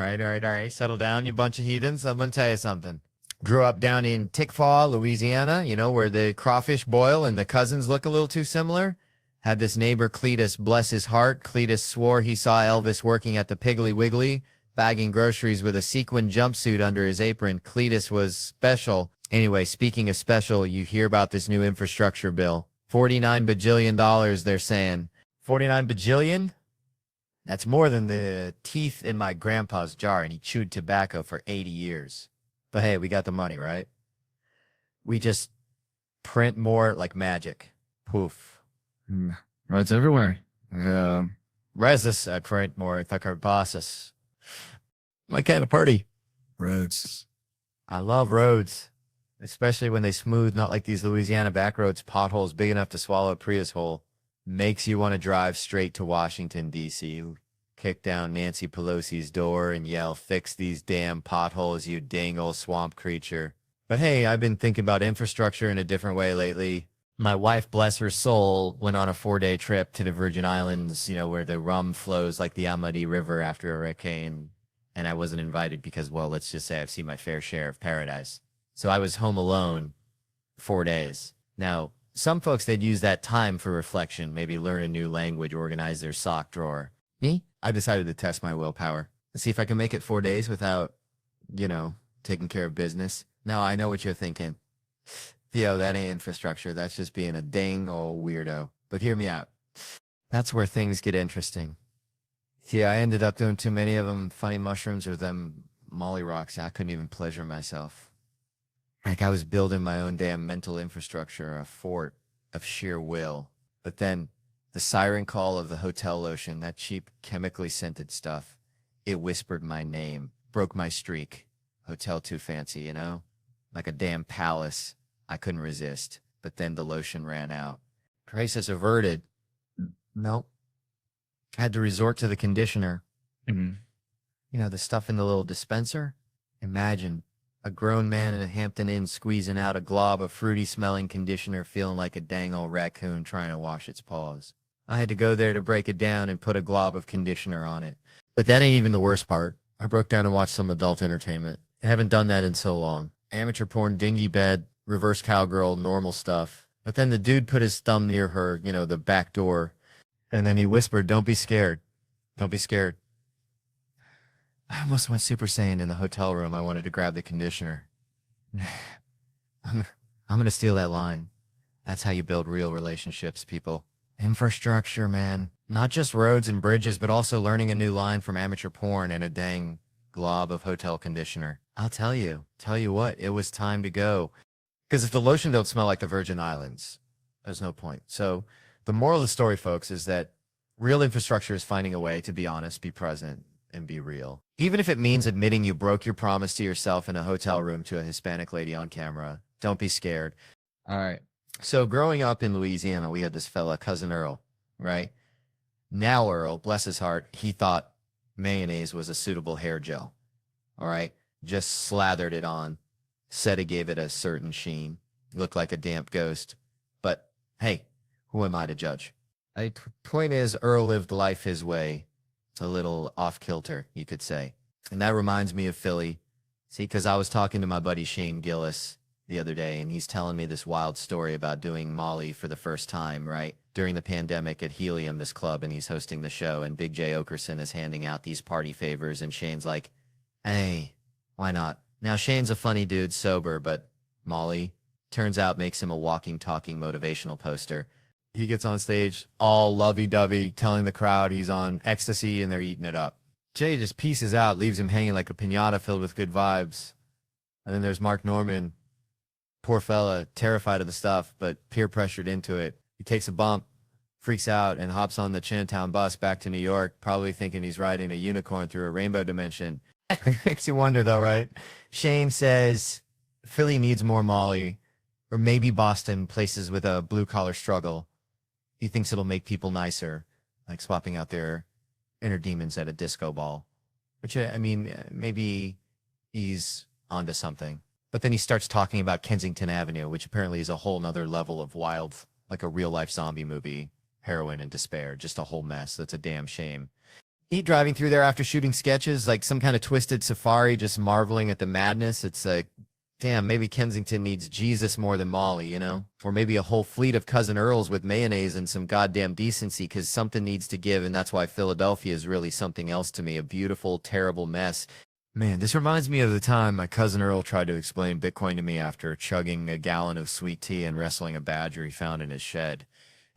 All right. Settle down, you bunch of heathens. I'm gonna tell you something. Grew up down in Tickfaw, Louisiana, where the crawfish boil and the cousins look a little too similar. Had this neighbor, Cletus, bless his heart. Cletus swore he saw Elvis working at the Piggly Wiggly, bagging groceries with a sequin jumpsuit under his apron. Cletus was special. Anyway, speaking of special, you hear about this new infrastructure bill. $49 bajillion, they're saying. 49 bajillion? That's more than the teeth in my grandpa's jar, and he chewed tobacco for 80 years. But hey, we got the money, right? We just print more like magic. Poof. Roads everywhere. Yeah. Resus, I print more like our bosses. My kind of party. Roads. I love roads, especially when they smooth, not like these Louisiana back roads, potholes big enough to swallow a Prius hole. Makes you want to drive straight to Washington, D.C., kick down Nancy Pelosi's door and yell, "Fix these damn potholes, you dang old swamp creature." But hey, I've been thinking about infrastructure in a different way lately. My wife, bless her soul, went on a 4-day trip to the Virgin Islands, where the rum flows like the Amadi River after a hurricane. And I wasn't invited because, well, let's just say I've seen my fair share of paradise. So I was home alone 4 days. Now, some folks, they'd use that time for reflection, maybe learn a new language, organize their sock drawer. Me? I decided to test my willpower and see if I can make it 4 days without, taking care of business. Now, I know what you're thinking. Theo, that ain't infrastructure. That's just being a dang old weirdo. But hear me out. That's where things get interesting. Yeah, I ended up doing too many of them funny mushrooms or them molly rocks. I couldn't even pleasure myself. Like I was building my own damn mental infrastructure, a fort of sheer will. But then the siren call of the hotel lotion, that cheap chemically scented stuff, it whispered my name, broke my streak. Hotel too fancy, like a damn palace. I couldn't resist. But then the lotion ran out. Crisis averted. Nope. Had to resort to the conditioner. Mm-hmm. The stuff in the little dispenser. Imagine a grown man in a Hampton Inn squeezing out a glob of fruity-smelling conditioner, feeling like a dang old raccoon trying to wash its paws. I had to go there to break it down and put a glob of conditioner on it. But that ain't even the worst part. I broke down and watched some adult entertainment. I haven't done that in so long. Amateur porn, dingy bed, reverse cowgirl, normal stuff. But then the dude put his thumb near her, the back door, and then he whispered, "Don't be scared. Don't be scared." I almost went Super Saiyan in the hotel room. I wanted to grab the conditioner. I'm going to steal that line. That's how you build real relationships, people. Infrastructure, man. Not just roads and bridges, but also learning a new line from amateur porn and a dang glob of hotel conditioner. I'll tell you what, it was time to go. Because if the lotion don't smell like the Virgin Islands, there's no point. So the moral of the story, folks, is that real infrastructure is finding a way to be honest, be present, and be real. Even if it means admitting you broke your promise to yourself in a hotel room to a Hispanic lady on camera, don't be scared. All right. So growing up in Louisiana, we had this fella, Cousin Earl, right? Now Earl, bless his heart, he thought mayonnaise was a suitable hair gel. All right? Just slathered it on. Said it gave it a certain sheen. Looked like a damp ghost. But hey, who am I to judge? Point is, Earl lived life his way. It's a little off-kilter, you could say. And that reminds me of Philly. See, because I was talking to my buddy Shane Gillis the other day, and he's telling me this wild story about doing Molly for the first time, right? During the pandemic at Helium, this club, and he's hosting the show, and Big J Okerson is handing out these party favors, and Shane's like, "Hey, why not?" Now, Shane's a funny dude, sober, but Molly, turns out, makes him a walking, talking motivational poster. He gets on stage all lovey-dovey, telling the crowd he's on ecstasy and they're eating it up. Jay just pieces out, leaves him hanging like a piñata filled with good vibes. And then there's Mark Norman. Poor fella, terrified of the stuff, but peer pressured into it. He takes a bump, freaks out, and hops on the Chinatown bus back to New York, probably thinking he's riding a unicorn through a rainbow dimension. Makes you wonder, though, right? Shane says Philly needs more Molly, or maybe Boston, places with a blue-collar struggle. He thinks it'll make people nicer, like swapping out their inner demons at a disco ball. Which, I mean, maybe he's onto something. But then he starts talking about Kensington Avenue, which apparently is a whole nother level of wild, like a real-life zombie movie, heroin and despair, just a whole mess. That's a damn shame. He driving through there after shooting sketches, like some kind of twisted safari, just marveling at the madness. It's like, damn, maybe Kensington needs Jesus more than Molly, you know? Or maybe a whole fleet of Cousin Earls with mayonnaise and some goddamn decency, because something needs to give, and that's why Philadelphia is really something else to me, a beautiful, terrible mess. Man, this reminds me of the time my cousin Earl tried to explain Bitcoin to me after chugging a gallon of sweet tea and wrestling a badger he found in his shed.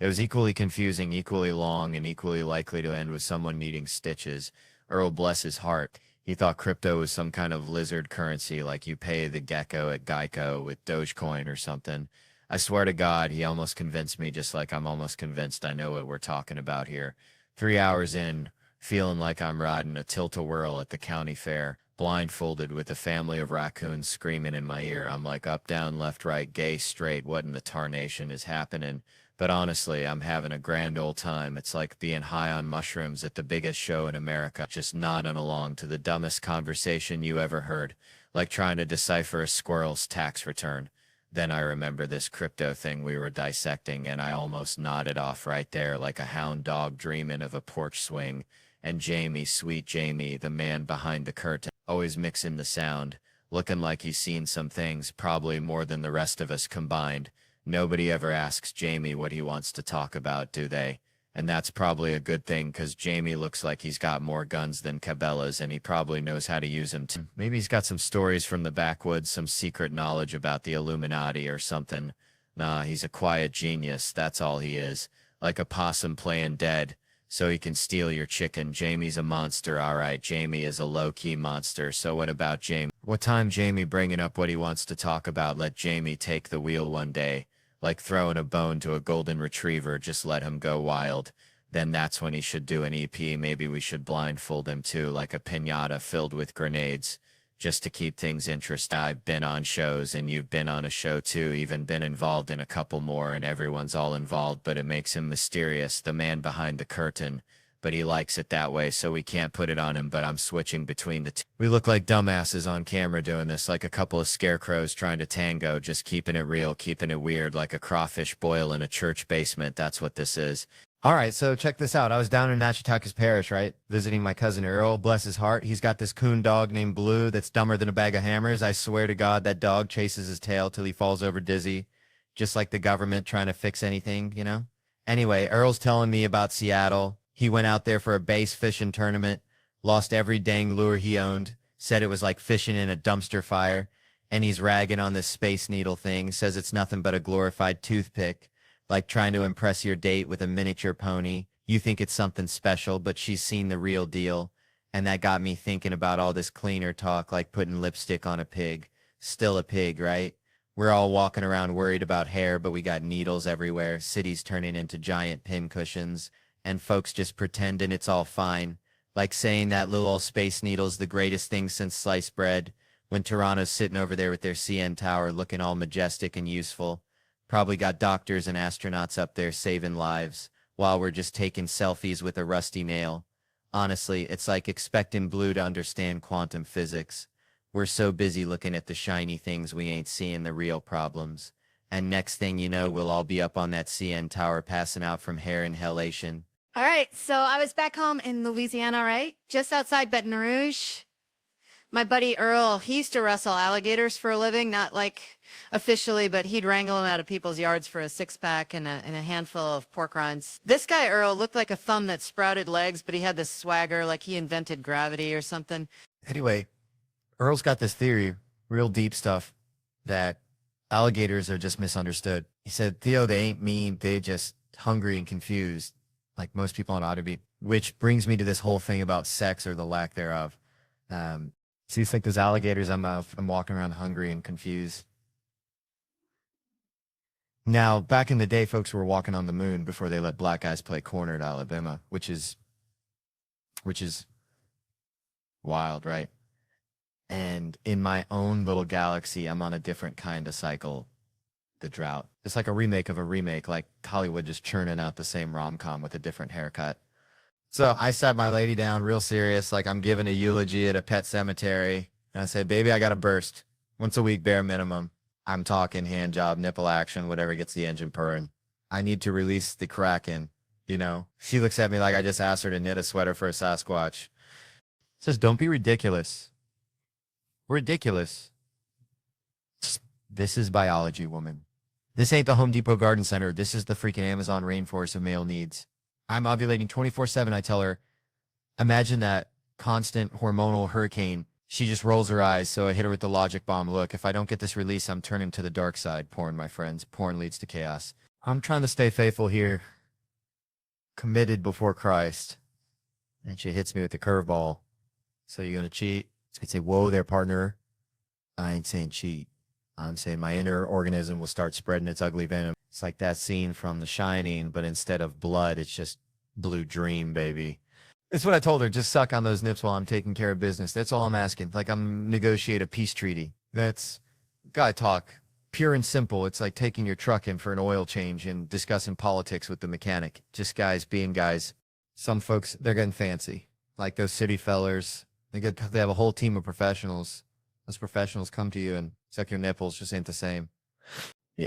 It was equally confusing, equally long, and equally likely to end with someone needing stitches. Earl, bless his heart, he thought crypto was some kind of lizard currency like you pay the gecko at Geico with Dogecoin or something. I swear to God, he almost convinced me, just like I'm almost convinced I know what we're talking about here. 3 hours in, feeling like I'm riding a tilt-a-whirl at the county fair, blindfolded with a family of raccoons screaming in my ear. I'm like, up, down, left, right, gay, straight, what in the tarnation is happening? But honestly, I'm having a grand old time. It's like being high on mushrooms at the biggest show in America, just nodding along to the dumbest conversation you ever heard, like trying to decipher a squirrel's tax return. Then I remember this crypto thing we were dissecting, and I almost nodded off right there like a hound dog dreaming of a porch swing. And Jamie, sweet Jamie, the man behind the curtain, always mixing the sound, looking like he's seen some things, probably more than the rest of us combined. Nobody ever asks Jamie what he wants to talk about, do they? And that's probably a good thing, because Jamie looks like he's got more guns than Cabela's, and he probably knows how to use them too. Maybe he's got some stories from the backwoods, some secret knowledge about the Illuminati or something. Nah, he's a quiet genius, that's all he is. Like a possum playing dead, so he can steal your chicken. Jamie's a monster, alright, Jamie is a low-key monster, so what about Jamie? What time Jamie bringing up what he wants to talk about? Let Jamie take the wheel one day. Like throwing a bone to a golden retriever, just let him go wild. Then that's when he should do an EP. Maybe we should blindfold him too, like a piñata filled with grenades, just to keep things interesting. I've been on shows, and you've been on a show too, even been involved in a couple more, and everyone's all involved, but it makes him mysterious, the man behind the curtain. But he likes it that way, so we can't put it on him, but I'm switching between the two. We look like dumbasses on camera doing this, like a couple of scarecrows trying to tango, just keeping it real, keeping it weird, like a crawfish boil in a church basement. That's what this is. All right, so check this out. I was down in Natchitoches Parish, right, visiting my cousin Earl, bless his heart. He's got this coon dog named Blue that's dumber than a bag of hammers. I swear to God, that dog chases his tail till he falls over dizzy, just like the government trying to fix anything, you know? Anyway, Earl's telling me about Seattle. He went out there for a bass fishing tournament, lost every dang lure he owned, said it was like fishing in a dumpster fire, and he's ragging on this Space Needle thing, says it's nothing but a glorified toothpick, like trying to impress your date with a miniature pony. You think it's something special, but she's seen the real deal, and that got me thinking about all this cleaner talk, like putting lipstick on a pig. Still a pig, right? We're all walking around worried about hair, but we got needles everywhere, cities turning into giant pin cushions, and folks just pretending it's all fine, like saying that little old Space Needle's the greatest thing since sliced bread, when Toronto's sitting over there with their CN Tower looking all majestic and useful. Probably got doctors and astronauts up there saving lives, while we're just taking selfies with a rusty nail. Honestly, it's like expecting Blue to understand quantum physics. We're so busy looking at the shiny things we ain't seeing the real problems. And next thing you know, we'll all be up on that CN Tower passing out from hair inhalation. All right, so I was back home in Louisiana, right? Just outside Baton Rouge. My buddy Earl, he used to wrestle alligators for a living, not like officially, but he'd wrangle them out of people's yards for a six-pack and a handful of pork rinds. This guy, Earl, looked like a thumb that sprouted legs, but he had this swagger like he invented gravity or something. Anyway, Earl's got this theory, real deep stuff, that alligators are just misunderstood. He said, Theo, they ain't mean, they just hungry and confused, like most people on Otter, which brings me to this whole thing about sex or the lack thereof. So you think those alligators, I'm walking around hungry and confused. Now, back in the day, folks were walking on the moon before they let black guys play corner at Alabama, which is wild, right? And in my own little galaxy, I'm on a different kind of cycle, the drought. It's like a remake of a remake, like Hollywood just churning out the same rom-com with a different haircut. So I sat my lady down real serious, like I'm giving a eulogy at a pet cemetery. And I said, baby, I got to burst. Once a week, bare minimum. I'm talking hand job, nipple action, whatever gets the engine purring. I need to release the Kraken. You know, she looks at me like I just asked her to knit a sweater for a Sasquatch. Says, don't be ridiculous. Ridiculous. This is biology, woman. This ain't the Home Depot Garden Center. This is the freaking Amazon rainforest of male needs. I'm ovulating 24/7. I tell her, imagine that constant hormonal hurricane. She just rolls her eyes, so I hit her with the logic bomb. Look, if I don't get this release, I'm turning to the dark side. Porn, my friends. Porn leads to chaos. I'm trying to stay faithful here. Committed before Christ. And she hits me with the curveball. So you're going to cheat? I'd say, whoa there, partner. I ain't saying cheat. I'm saying my inner organism will start spreading its ugly venom. It's like that scene from The Shining, but instead of blood, it's just blue dream, baby. That's what I told her. Just suck on those nips while I'm taking care of business. That's all I'm asking. Like I'm negotiate a peace treaty. That's guy talk. Pure and simple. It's like taking your truck in for an oil change and discussing politics with the mechanic. Just guys being guys. Some folks, they're getting fancy. Like those city fellers. They have a whole team of professionals. Those professionals come to you and suck your nipples. Just ain't the same.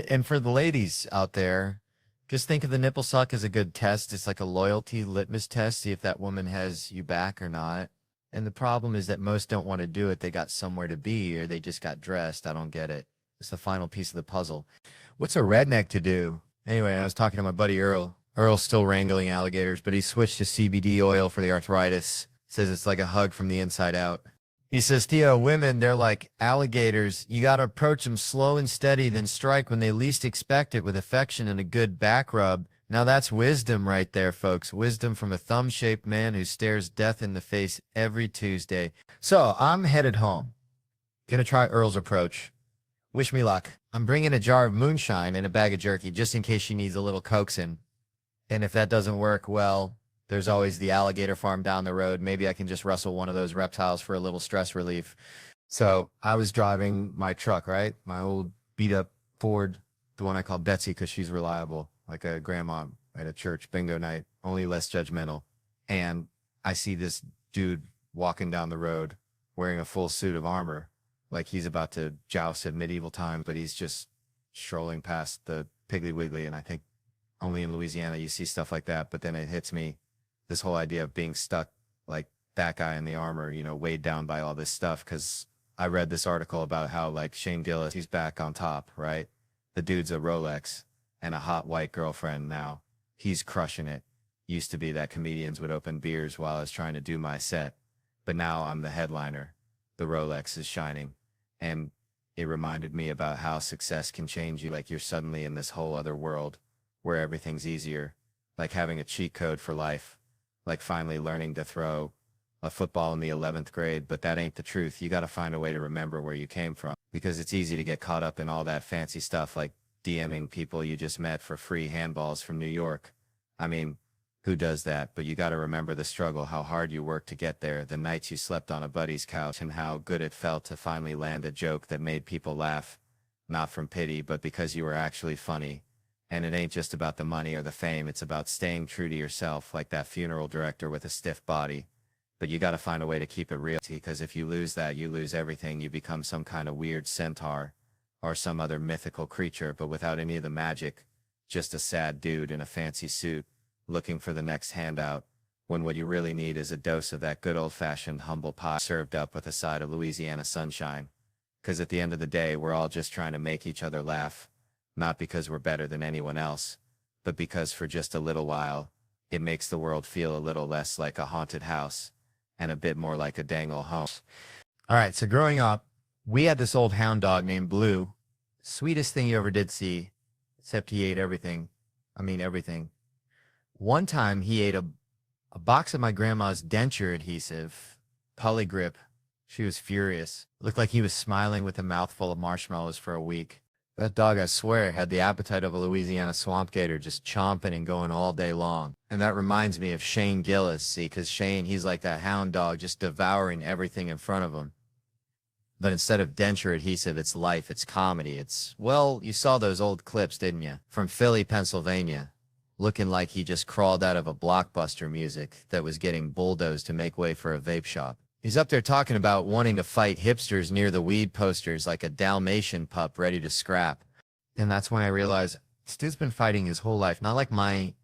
And for the ladies out there, just think of the nipple suck as a good test. It's like a loyalty litmus test. See if that woman has you back or not. And the problem is that most don't want to do it. They got somewhere to be or they just got dressed. I don't get it. It's the final piece of the puzzle. What's a redneck to do? Anyway, I was talking to my buddy Earl. Earl's still wrangling alligators, but he switched to CBD oil for the arthritis. Says it's like a hug from the inside out. He says, Theo, women, they're like alligators. You got to approach them slow and steady, then strike when they least expect it with affection and a good back rub. Now that's wisdom right there, folks. Wisdom from a thumb-shaped man who stares death in the face every Tuesday. So I'm headed home. Gonna try Earl's approach. Wish me luck. I'm bringing a jar of moonshine and a bag of jerky just in case she needs a little coaxing. And if that doesn't work, well, there's always the alligator farm down the road. Maybe I can just rustle one of those reptiles for a little stress relief. So I was driving my truck, right? My old beat up Ford, the one I call Betsy because she's reliable, like a grandma at a church bingo night, only less judgmental. And I see this dude walking down the road wearing a full suit of armor, like he's about to joust at medieval times, but he's just strolling past the Piggly Wiggly. And I think only in Louisiana you see stuff like that. But then it hits me, this whole idea of being stuck like that guy in the armor, you know, weighed down by all this stuff. Cause I read this article about how like Shane Gillis, he's back on top, right? The dude's a Rolex and a hot white girlfriend now. He's crushing it. Used to be that comedians would open beers while I was trying to do my set, but now I'm the headliner. The Rolex is shining. And it reminded me about how success can change you. Like you're suddenly in this whole other world where everything's easier, like having a cheat code for life. Like finally learning to throw a football in the 11th grade, but that ain't the truth. You got to find a way to remember where you came from because it's easy to get caught up in all that fancy stuff like DMing people you just met for free handballs from New York. I mean, who does that? But you got to remember the struggle, how hard you worked to get there, the nights you slept on a buddy's couch, and how good it felt to finally land a joke that made people laugh, not from pity, but because you were actually funny. And it ain't just about the money or the fame. It's about staying true to yourself, like that funeral director with a stiff body. But you got to find a way to keep it real, because if you lose that, you lose everything. You become some kind of weird centaur or some other mythical creature, but without any of the magic. Just a sad dude in a fancy suit, looking for the next handout, when what you really need is a dose of that good old-fashioned humble pie served up with a side of Louisiana sunshine. Because at the end of the day, we're all just trying to make each other laugh. Not because we're better than anyone else, but because for just a little while, it makes the world feel a little less like a haunted house and a bit more like a dang old home. All right, so growing up, we had this old hound dog named Blue. Sweetest thing you ever did see, except he ate everything. I mean, everything. One time he ate a box of my grandma's denture adhesive, Poly Grip. She was furious. Looked like he was smiling with a mouthful of marshmallows for a week. That dog, I swear, had the appetite of a Louisiana swamp gator, just chomping and going all day long. And that reminds me of Shane Gillis, see, because Shane, he's like that hound dog, just devouring everything in front of him. But instead of denture adhesive, it's life, it's comedy, it's, well, you saw those old clips, didn't you? From Philly, Pennsylvania, looking like he just crawled out of a Blockbuster music that was getting bulldozed to make way for a vape shop. He's up there talking about wanting to fight hipsters near the weed posters like a Dalmatian pup ready to scrap. And that's when I realized this dude's been fighting his whole life. Not like my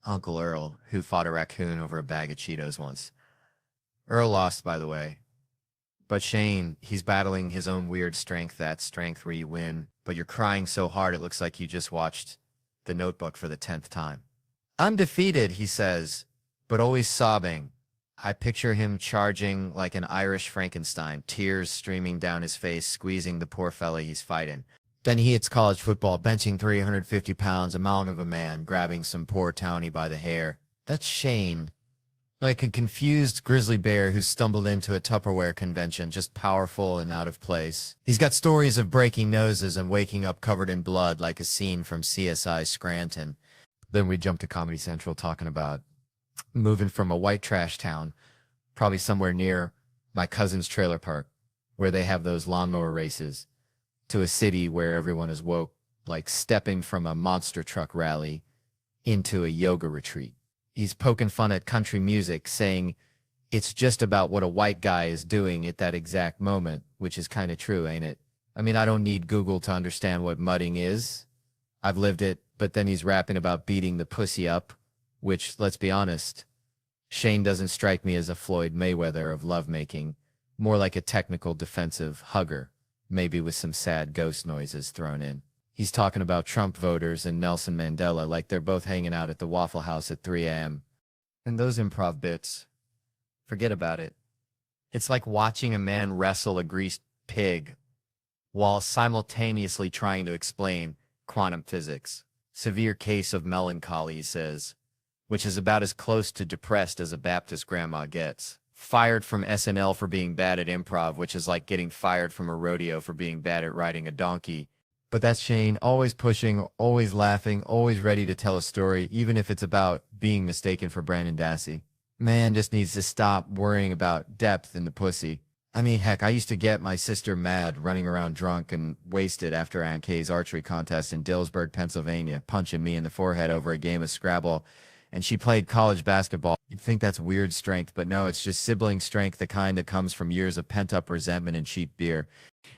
Uncle Earl, who fought a raccoon over a bag of Cheetos once. Earl lost, by the way. But Shane, he's battling his own weird strength, that strength where you win, but you're crying so hard it looks like you just watched The Notebook for the 10th time. Undefeated, he says, but always sobbing. I picture him charging like an Irish Frankenstein, tears streaming down his face, squeezing the poor fella he's fighting. Then he hits college football, benching 350 pounds, a mountain of a man, grabbing some poor townie by the hair. That's Shane. Like a confused grizzly bear who stumbled into a Tupperware convention, just powerful and out of place. He's got stories of breaking noses and waking up covered in blood like a scene from CSI Scranton. Then we jump to Comedy Central talking about moving from a white trash town, probably somewhere near my cousin's trailer park, where they have those lawnmower races, to a city where everyone is woke, like stepping from a monster truck rally into a yoga retreat. He's poking fun at country music, saying it's just about what a white guy is doing at that exact moment, which is kind of true, ain't it? I mean, I don't need Google to understand what mudding is. I've lived it, but then he's rapping about beating the pussy up, which, let's be honest, Shane doesn't strike me as a Floyd Mayweather of lovemaking, more like a technical defensive hugger, maybe with some sad ghost noises thrown in. He's talking about Trump voters and Nelson Mandela like they're both hanging out at the Waffle House at 3 a.m. And those improv bits, forget about it. It's like watching a man wrestle a greased pig while simultaneously trying to explain quantum physics. Severe case of melancholy, he says, which is about as close to depressed as a Baptist grandma gets. Fired from SNL for being bad at improv, which is like getting fired from a rodeo for being bad at riding a donkey. But that's Shane, always pushing, always laughing, always ready to tell a story, even if it's about being mistaken for Brandon Dassey. Man just needs to stop worrying about depth in the pussy. I mean, heck, I used to get my sister mad running around drunk and wasted after Aunt Kay's archery contest in Dillsburg, Pennsylvania, punching me in the forehead over a game of Scrabble. And she played college basketball. You'd think that's weird strength, but no, it's just sibling strength, the kind that comes from years of pent-up resentment and cheap beer.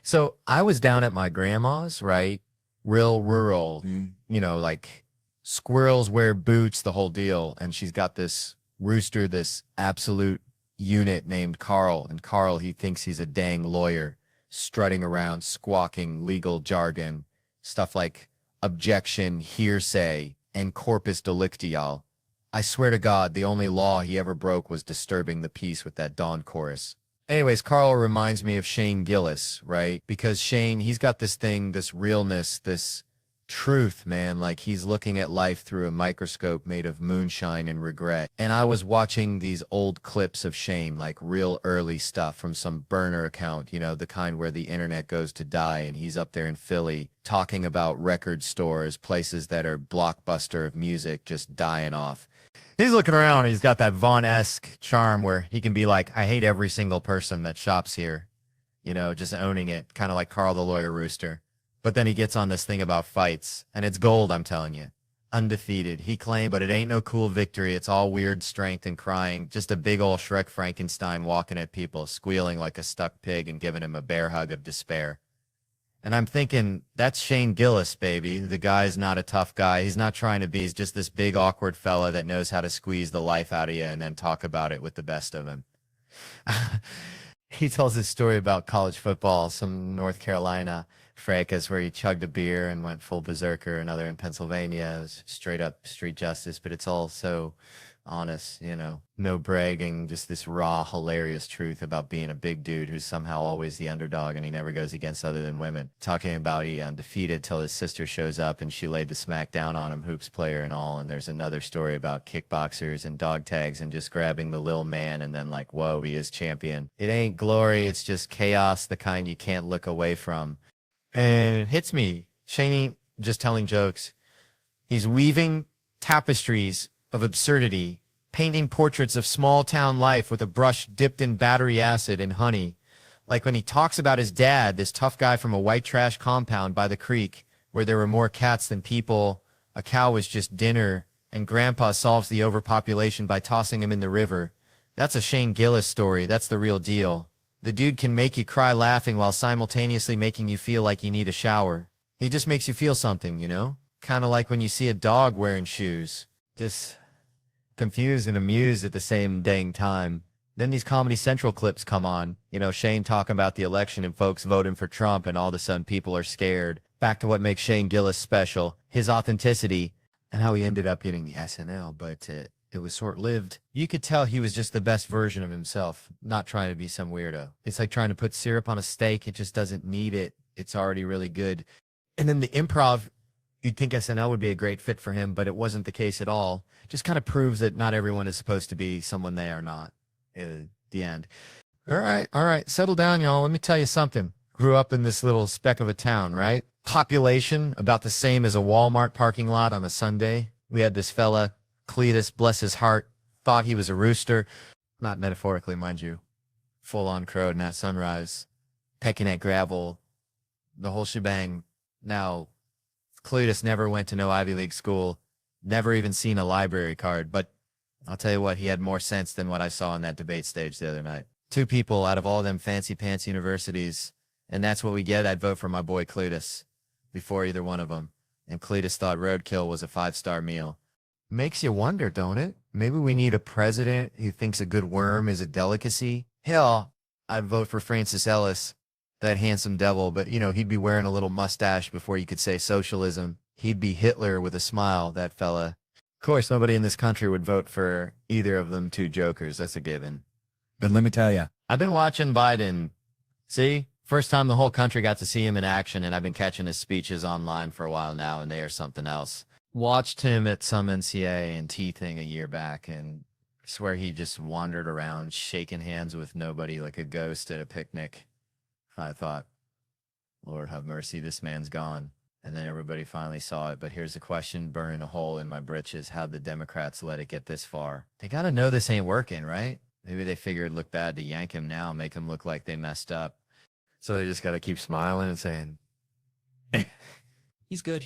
So I was down at my grandma's, right? Real rural, you know, like squirrels wear boots, the whole deal. And she's got this rooster, this absolute unit named Carl. And Carl, he thinks he's a dang lawyer, strutting around, squawking legal jargon, stuff like objection, hearsay, and corpus delicti. I swear to God, the only law he ever broke was disturbing the peace with that dawn chorus. Anyways, Carl reminds me of Shane Gillis, right? Because Shane, he's got this thing, this realness, this truth, man. Like he's looking at life through a microscope made of moonshine and regret. And I was watching these old clips of Shane, like real early stuff from some burner account, you know, the kind where the internet goes to die. And he's up there in Philly talking about record stores, places that are blockbuster of music just dying off. He's looking around. He's got that Vaughn-esque charm where he can be like, I hate every single person that shops here, you know, just owning it, kind of like Carl the Lawyer Rooster. But then he gets on this thing about fights, and it's gold, I'm telling you. Undefeated, he claimed, but it ain't no cool victory. It's all weird strength and crying. Just a big old Shrek Frankenstein walking at people, squealing like a stuck pig and giving him a bear hug of despair. And I'm thinking, that's Shane Gillis, baby. The guy's not a tough guy. He's not trying to be. He's just this big, awkward fella that knows how to squeeze the life out of you and then talk about it with the best of him. He tells his story about college football, some North Carolina fracas where he chugged a beer and went full berserker, another in Pennsylvania. It was straight up street justice, but it's all so honest, you know, no bragging, just this raw, hilarious truth about being a big dude who's somehow always the underdog and he never goes against other than women. Talking about he undefeated till his sister shows up and she laid the smack down on him, hoops player and all. And there's another story about kickboxers and dog tags and just grabbing the little man and then like, whoa, he is champion. It ain't glory, it's just chaos, the kind you can't look away from. And it hits me. Shane ain't just telling jokes. He's weaving tapestries of absurdity, painting portraits of small-town life with a brush dipped in battery acid and honey. Like when he talks about his dad, this tough guy from a white trash compound by the creek where there were more cats than people, a cow was just dinner, and Grandpa solves the overpopulation by tossing him in the river. That's a Shane Gillis story. That's the real deal. The dude can make you cry laughing while simultaneously making you feel like you need a shower. He just makes you feel something, you know? Kind of like when you see a dog wearing shoes. Just confused and amused at the same dang time. Then these Comedy Central clips come on. You know, Shane talking about the election and folks voting for Trump, and all of a sudden people are scared. Back to what makes Shane Gillis special, his authenticity, and how he ended up getting the SNL, but it was short-lived. You could tell he was just the best version of himself, not trying to be some weirdo. It's like trying to put syrup on a steak. It just doesn't need it. It's already really good. And then the improv, you'd think SNL would be a great fit for him, but it wasn't the case at all. Just kind of proves that not everyone is supposed to be someone they are not. The end. All right. Settle down, y'all. Let me tell you something. Grew up in this little speck of a town, right? Population about the same as a Walmart parking lot on a Sunday. We had this fella, Cletus, bless his heart, thought he was a rooster. Not metaphorically, mind you. Full-on crowed at sunrise, pecking at gravel, the whole shebang. Now, Cletus never went to no Ivy League school, never even seen a library card, but I'll tell you what, he had more sense than what I saw on that debate stage the other night. 2 people out of all them fancy pants universities, and that's what we get. I'd vote for my boy Cletus before either one of them. And Cletus thought roadkill was a 5-star meal. Makes you wonder, don't it? Maybe we need a president who thinks a good worm is a delicacy. Hell, I'd vote for Francis Ellis, that handsome devil, but, you know, he'd be wearing a little mustache before you could say socialism. He'd be Hitler with a smile, that fella. Of course, nobody in this country would vote for either of them 2 jokers. That's a given. But let me tell you, I've been watching Biden. See? First time the whole country got to see him in action, and I've been catching his speeches online for a while now, and they are something else. Watched him at some NCA and T thing a year back, and I swear he just wandered around shaking hands with nobody like a ghost at a picnic. I thought, Lord have mercy, this man's gone. And then everybody finally saw it. But here's the question burning a hole in my britches. How'd the Democrats let it get this far? They got to know this ain't working, right? Maybe they figured it'd look bad to yank him now, make him look like they messed up. So they just got to keep smiling and saying, he's good.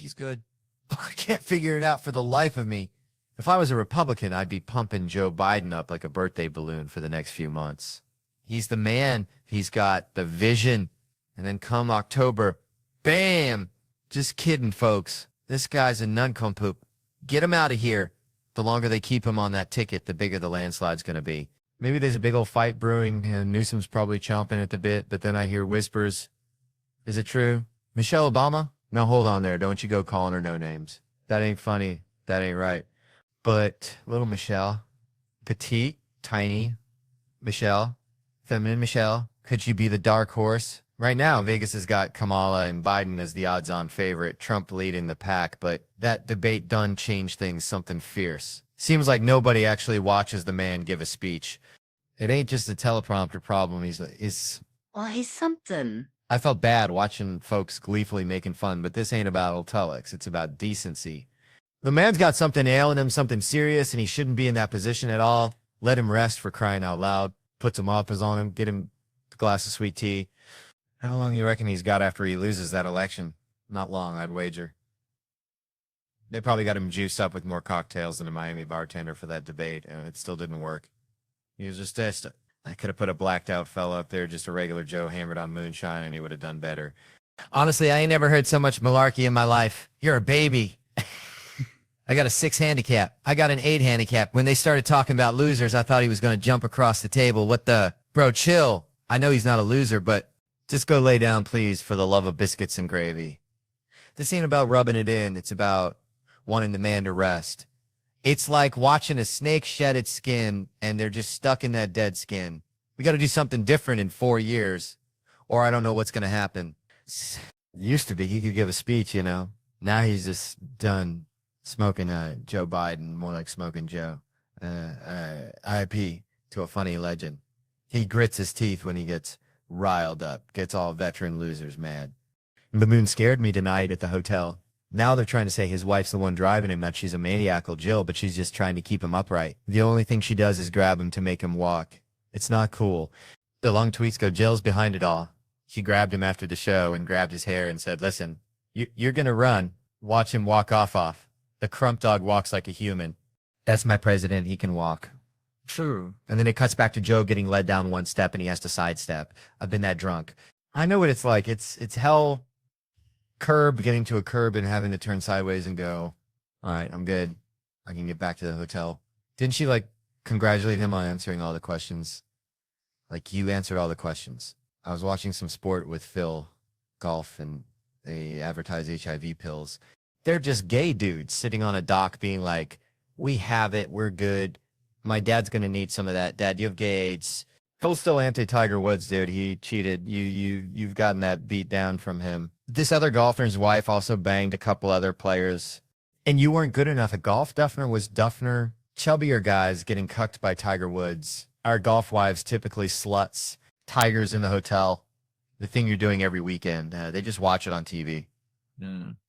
I can't figure it out for the life of me. If I was a Republican, I'd be pumping Joe Biden up like a birthday balloon for the next few months. He's the man. He's got the vision. And then come October, bam! Just kidding, folks. This guy's a nincompoop. Get him out of here. The longer they keep him on that ticket, the bigger the landslide's going to be. Maybe there's a big old fight brewing, and Newsom's probably chomping at the bit, but then I hear whispers. Is it true? Michelle Obama? No, hold on there. Don't you go calling her no names. That ain't funny. That ain't right. But little Michelle, petite, tiny Michelle, feminine Michelle, could she be the dark horse? Right now, Vegas has got Kamala and Biden as the odds-on favorite, Trump leading the pack, but that debate done changed things something fierce. Seems like nobody actually watches the man give a speech. It ain't just a teleprompter problem. He's something. I felt bad watching folks gleefully making fun, but this ain't about telex. It's about decency. The man's got something ailing him, something serious, and he shouldn't be in that position at all. Let him rest, for crying out loud. Put some offers on him, get him a glass of sweet tea. How long you reckon he's got after he loses that election? Not long, I'd wager. They probably got him juiced up with more cocktails than a Miami bartender for that debate, and it still didn't work. He was just I could have put a blacked out fella up there, just a regular Joe hammered on moonshine, and he would have done better. Honestly, I ain't never heard so much malarkey in my life. You're a baby. I got a 6 handicap. I got an 8 handicap. When they started talking about losers, I thought he was going to jump across the table. What the? Bro, chill. I know he's not a loser, but just go lay down, please, for the love of biscuits and gravy. This ain't about rubbing it in. It's about wanting the man to rest. It's like watching a snake shed its skin, and they're just stuck in that dead skin. We got to do something different in 4 years, or I don't know what's going to happen. Used to be he could give a speech, you know. Now he's just done smoking Joe Biden, more like smoking Joe. RIP to a funny legend. He grits his teeth when he gets riled up, gets all veteran losers mad. The moon scared me tonight at the hotel. Now they're trying to say his wife's the one driving him, that she's a maniacal Jill, but she's just trying to keep him upright. The only thing she does is grab him to make him walk. It's not cool. The long tweets go, Jill's behind it all. She grabbed him after the show and grabbed his hair and said, listen, you're going to run. Watch him walk off. The crump dog walks like a human. That's my president. He can walk. True. And then it cuts back to Joe getting led down one step and he has to sidestep. I've been that drunk. I know what it's like. It's hell. Curb, getting to a curb and having to turn sideways and go, all right, I'm good. I can get back to the hotel Didn't she like congratulate him on answering all the questions? Like you answered all the questions. I was watching some sport with Phil, golf, and they advertise HIV pills. They're just gay dudes sitting on a dock being like, we have it, we're good. My dad's gonna need some of that. Dad, you have gay AIDS. Phil's still anti-Tiger Woods, dude. He cheated. You've gotten that beat down from him. This other golfer's wife also banged a couple other players. And you weren't good enough at golf. Duffner was Duffner. Chubbier guys getting cucked by Tiger Woods. Our golf wives typically sluts. Tigers in the hotel. The thing you're doing every weekend. They just watch it on TV.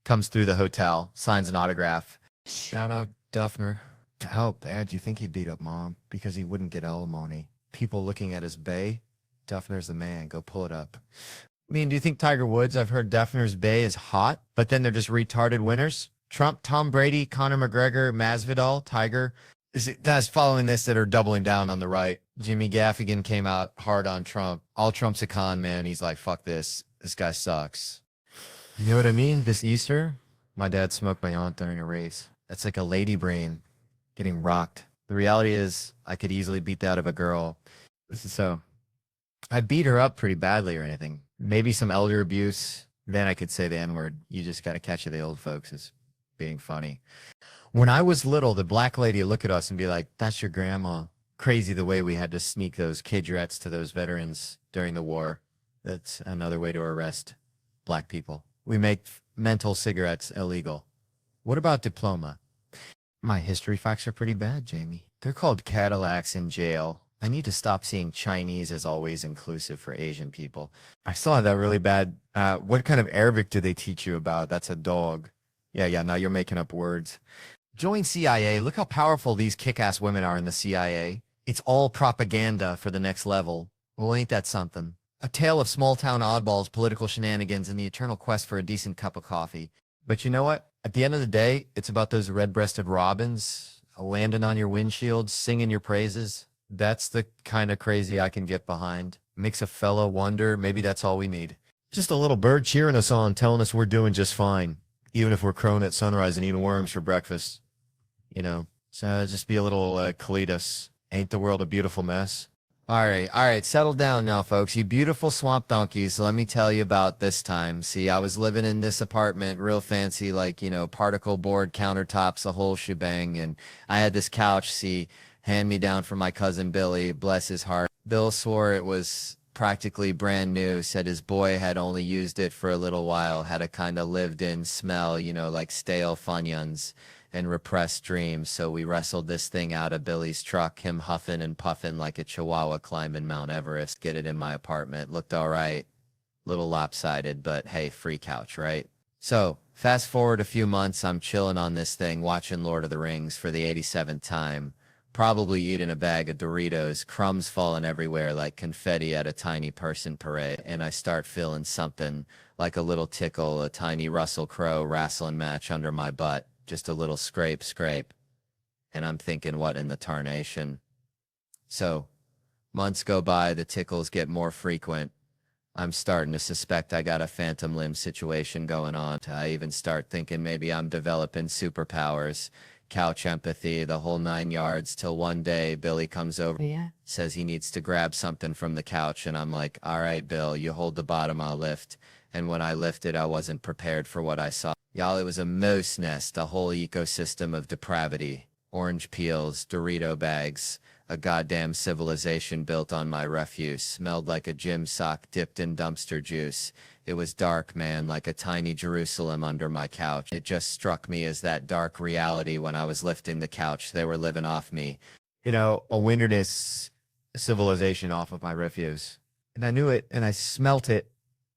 Comes through the hotel, signs an autograph. Shout out Duffner. How bad do you think he beat up Mom? Because he wouldn't get alimony. People looking at his bay. Duffner's the man. Go pull it up. I mean, do you think Tiger Woods, I've heard Duffner's bay is hot, but then they're just retarded winners? Trump, Tom Brady, Conor McGregor, Masvidal, Tiger. That's following this that are doubling down on the right. Jimmy Gaffigan came out hard on Trump. All Trump's a con man. He's like, fuck this. This guy sucks. You know what I mean? This Easter, my dad smoked my aunt during a race. That's like a lady brain getting rocked. The reality is I could easily beat that of a girl. So I beat her up pretty badly or anything. Maybe some elder abuse. Then I could say the N-word. You just got to catch the old folks as being funny. When I was little, the black lady would look at us and be like, that's your grandma. Crazy the way we had to sneak those kidrettes to those veterans during the war. That's another way to arrest black people. We make menthol cigarettes illegal. What about diploma? My history facts are pretty bad, Jamie. They're called Cadillacs in jail. I need to stop seeing Chinese as always inclusive for Asian people. I still have that really bad. What kind of Arabic do they teach you about? That's a dog. Yeah, now you're making up words. Join CIA. Look how powerful these kick-ass women are in the CIA. It's all propaganda for the next level. Well, ain't that something? A tale of small-town oddballs, political shenanigans, and the eternal quest for a decent cup of coffee. But you know what? At the end of the day, it's about those red-breasted robins landing on your windshield, singing your praises. That's the kind of crazy I can get behind. Makes a fella wonder, maybe that's all we need. Just a little bird cheering us on, telling us we're doing just fine. Even if we're crowing at sunrise and eating worms for breakfast. You know, so just be a little Cletus. Ain't the world a beautiful mess? All right, settle down now, folks. You beautiful swamp donkeys. Let me tell you about this time. See, I was living in this apartment, real fancy, like, you know, particle board countertops, the whole shebang. And I had this couch, see, hand me down from my cousin Billy, bless his heart. Bill swore it was practically brand new, said his boy had only used it for a little while, had a kind of lived in smell, you know, like stale Funyuns and repressed dreams. So we wrestled this thing out of Billy's truck, him huffing and puffing like a chihuahua climbing Mount Everest, get it in my apartment. Looked all right, little lopsided, but hey, free couch, right? So fast forward a few months, I'm chilling on this thing, watching Lord of the Rings for the 87th time. Probably eating a bag of Doritos, crumbs falling everywhere like confetti at a tiny person parade. And I start feeling something like a little tickle, a tiny Russell Crowe wrestling match under my butt. Just a little scrape. And I'm thinking, what in the tarnation? So months go by, the tickles get more frequent. I'm starting to suspect I got a phantom limb situation going on. I even start thinking maybe I'm developing superpowers. Couch empathy, the whole 9 yards, till one day Billy comes over, says he needs to grab something from the couch, and I'm like, all right, Bill, you hold the bottom, I'll lift. And when I lifted, I wasn't prepared for what I saw. Y'all, it was a moose nest, a whole ecosystem of depravity. Orange peels, Dorito bags, a goddamn civilization built on my refuse, smelled like a gym sock dipped in dumpster juice. It was dark, man, like a tiny Jerusalem under my couch. It just struck me as that dark reality when I was lifting the couch. They were living off me. You know, a wilderness civilization off of my refuse. And I knew it, and I smelt it,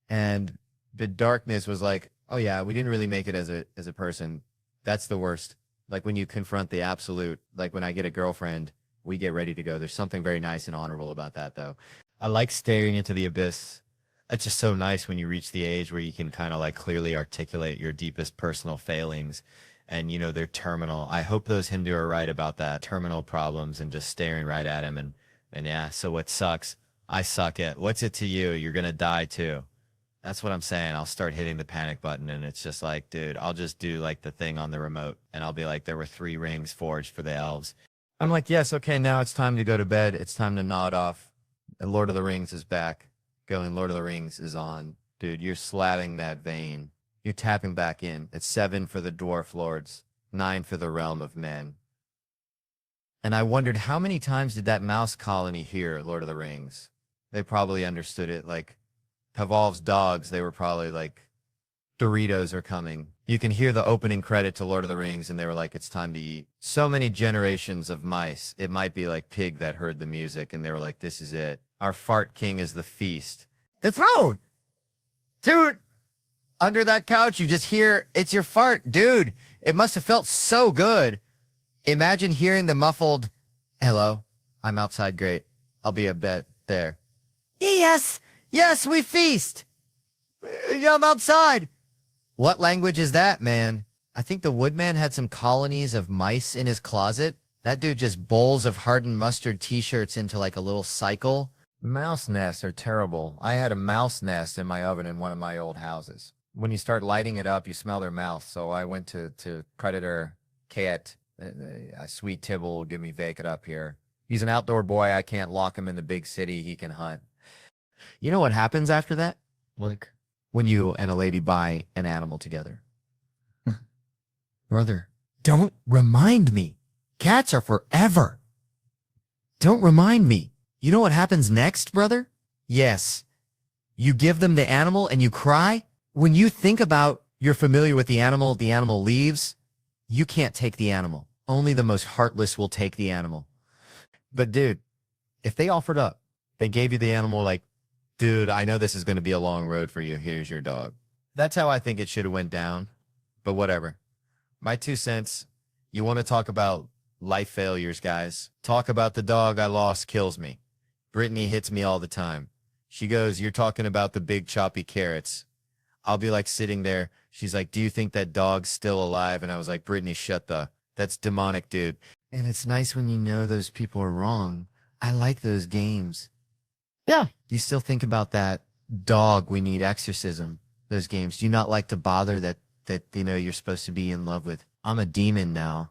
and the darkness was like, oh yeah, we didn't really make it as a person. That's the worst. Like when you confront the absolute, like when I get a girlfriend, we get ready to go. There's something very nice and honorable about that, though. I like staring into the abyss. It's just so nice when you reach the age where you can kind of like clearly articulate your deepest personal failings, and you know they're terminal. I hope those Hindu are right about that, terminal problems, and just staring right at him. And yeah, so what sucks? I suck at. What's it to you? You're gonna die too. That's what I'm saying. I'll start hitting the panic button, and it's just like, dude, I'll just do like the thing on the remote, and I'll be like, there were 3 rings forged for the elves. I'm like, yes, okay, now it's time to go to bed. It's time to nod off. And Lord of the Rings is back. Going, Lord of the Rings is on. Dude, you're slapping that vein. You're tapping back in. It's 7 for the dwarf lords, 9 for the realm of men. And I wondered how many times did that mouse colony hear Lord of the Rings? They probably understood it. Like Pavlov's dogs, they were probably like, Doritos are coming. You can hear the opening credit to Lord of the Rings, and they were like, it's time to eat. So many generations of mice. It might be like Pig that heard the music, and they were like, this is it. Our fart king is the feast. The throne! Dude! Under that couch, you just hear, it's your fart. Dude, it must have felt so good. Imagine hearing the muffled, hello, I'm outside, great. I'll be a bit there. Yes, yes, we feast. I'm outside. What language is that, man? I think the woodman had some colonies of mice in his closet. That dude just bowls of hardened mustard t-shirts into like a little cycle. Mouse nests are terrible. I had a mouse nest in my oven in one of my old houses. When you start lighting it up, you smell their mouth. So I went to Predator Cat. A sweet Tibble will give me vacant up here. He's an outdoor boy. I can't lock him in the big city. He can hunt. You know what happens after that? Like, When you and a lady buy an animal together. Brother, don't remind me. Cats are forever. Don't remind me. You know what happens next, brother? Yes. You give them the animal and you cry. When you think about you're familiar with the animal leaves, you can't take the animal. Only the most heartless will take the animal. But dude, if they offered up, they gave you the animal like, dude, I know this is going to be a long road for you. Here's your dog. That's how I think it should have went down. But whatever. My 2 cents. You want to talk about life failures, guys? Talk about the dog I lost kills me. Brittany hits me all the time. She goes, you're talking about the big choppy carrots. I'll be like sitting there. She's like, do you think that dog's still alive? And I was like, Brittany, that's demonic, dude. And it's nice when you know those people are wrong. I like those games. Yeah. You still think about that dog we need exorcism, those games. Do you not like to bother that you're supposed to be in love with? I'm a demon now.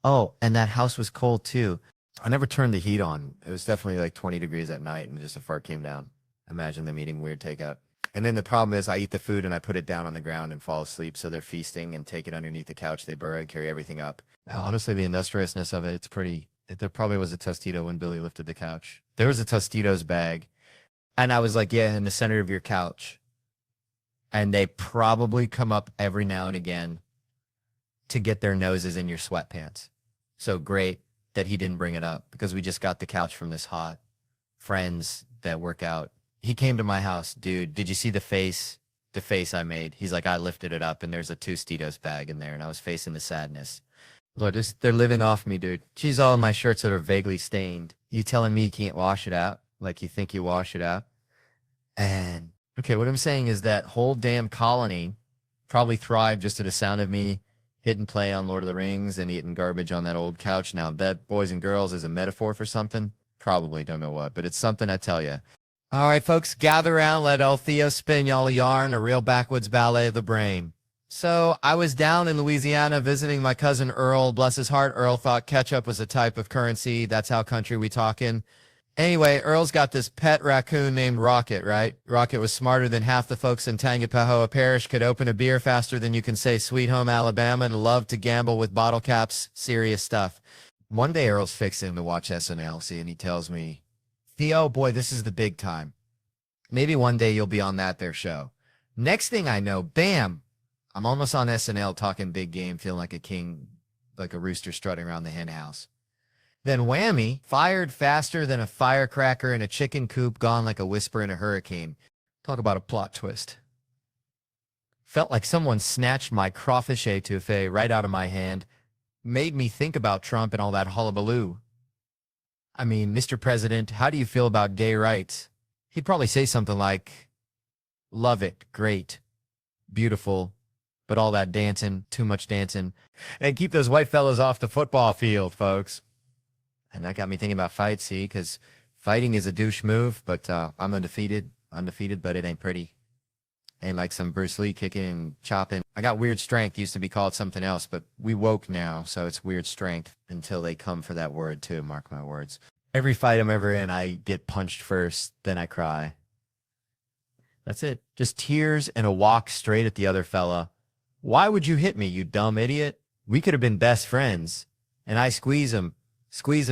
Oh, and that house was cold too. I never turned the heat on. It was definitely like 20 degrees at night and just a fart came down. Imagine them eating weird takeout. And then the problem is I eat the food and I put it down on the ground and fall asleep. So they're feasting and take it underneath the couch. They burrow and carry everything up. Honestly, the industriousness of it, it's pretty. There probably was a Tostito when Billy lifted the couch. There was a Tostitos bag. And I was like, yeah, in the center of your couch. And they probably come up every now and again to get their noses in your sweatpants. So great that he didn't bring it up because we just got the couch from this hot friends that work out. He came to my house. Dude, did you see the face I made? He's like, I lifted it up and there's a Tostitos bag in there and I was facing the sadness. Lord, they're living off me, dude. She's all in my shirts that are vaguely stained. You telling me you can't wash it out? Like you think you wash it out? And okay, what I'm saying is that whole damn colony probably thrived just to the sound of me hitting play on Lord of the Rings and eating garbage on that old couch. Now, that, boys and girls, is a metaphor for something. Probably don't know what, but it's something I tell you. All right, folks, gather around. Let old Theo spin y'all a yarn, a real backwoods ballet of the brain. So I was down in Louisiana visiting my cousin Earl. Bless his heart, Earl thought ketchup was a type of currency. That's how country we talkin'. Anyway, Earl's got this pet raccoon named Rocket, right? Rocket was smarter than half the folks in Tangipahoa Parish, could open a beer faster than you can say Sweet Home Alabama, and loved to gamble with bottle caps. Serious stuff. One day Earl's fixing to watch SNL, and he tells me, Theo, boy, this is the big time. Maybe one day you'll be on that there show. Next thing I know, bam, I'm almost on SNL talking big game, feeling like a king, like a rooster strutting around the hen house. Then whammy, fired faster than a firecracker in a chicken coop, gone like a whisper in a hurricane. Talk about a plot twist. Felt like someone snatched my crawfish etouffee right out of my hand. Made me think about Trump and all that hullabaloo. I mean, Mr. President, how do you feel about gay rights? He'd probably say something like, love it, great, beautiful, but all that dancing, too much dancing. And keep those white fellas off the football field, folks. And that got me thinking about fights, see, because fighting is a douche move, but I'm undefeated, but it ain't pretty. and like some Bruce Lee kicking, chopping. I got weird strength, used to be called something else, but we woke now, so it's weird strength until they come for that word too, mark my words. Every fight I'm ever in, I get punched first, then I cry. That's it. Just tears and a walk straight at the other fella. Why would you hit me, you dumb idiot? We could have been best friends. And I squeeze them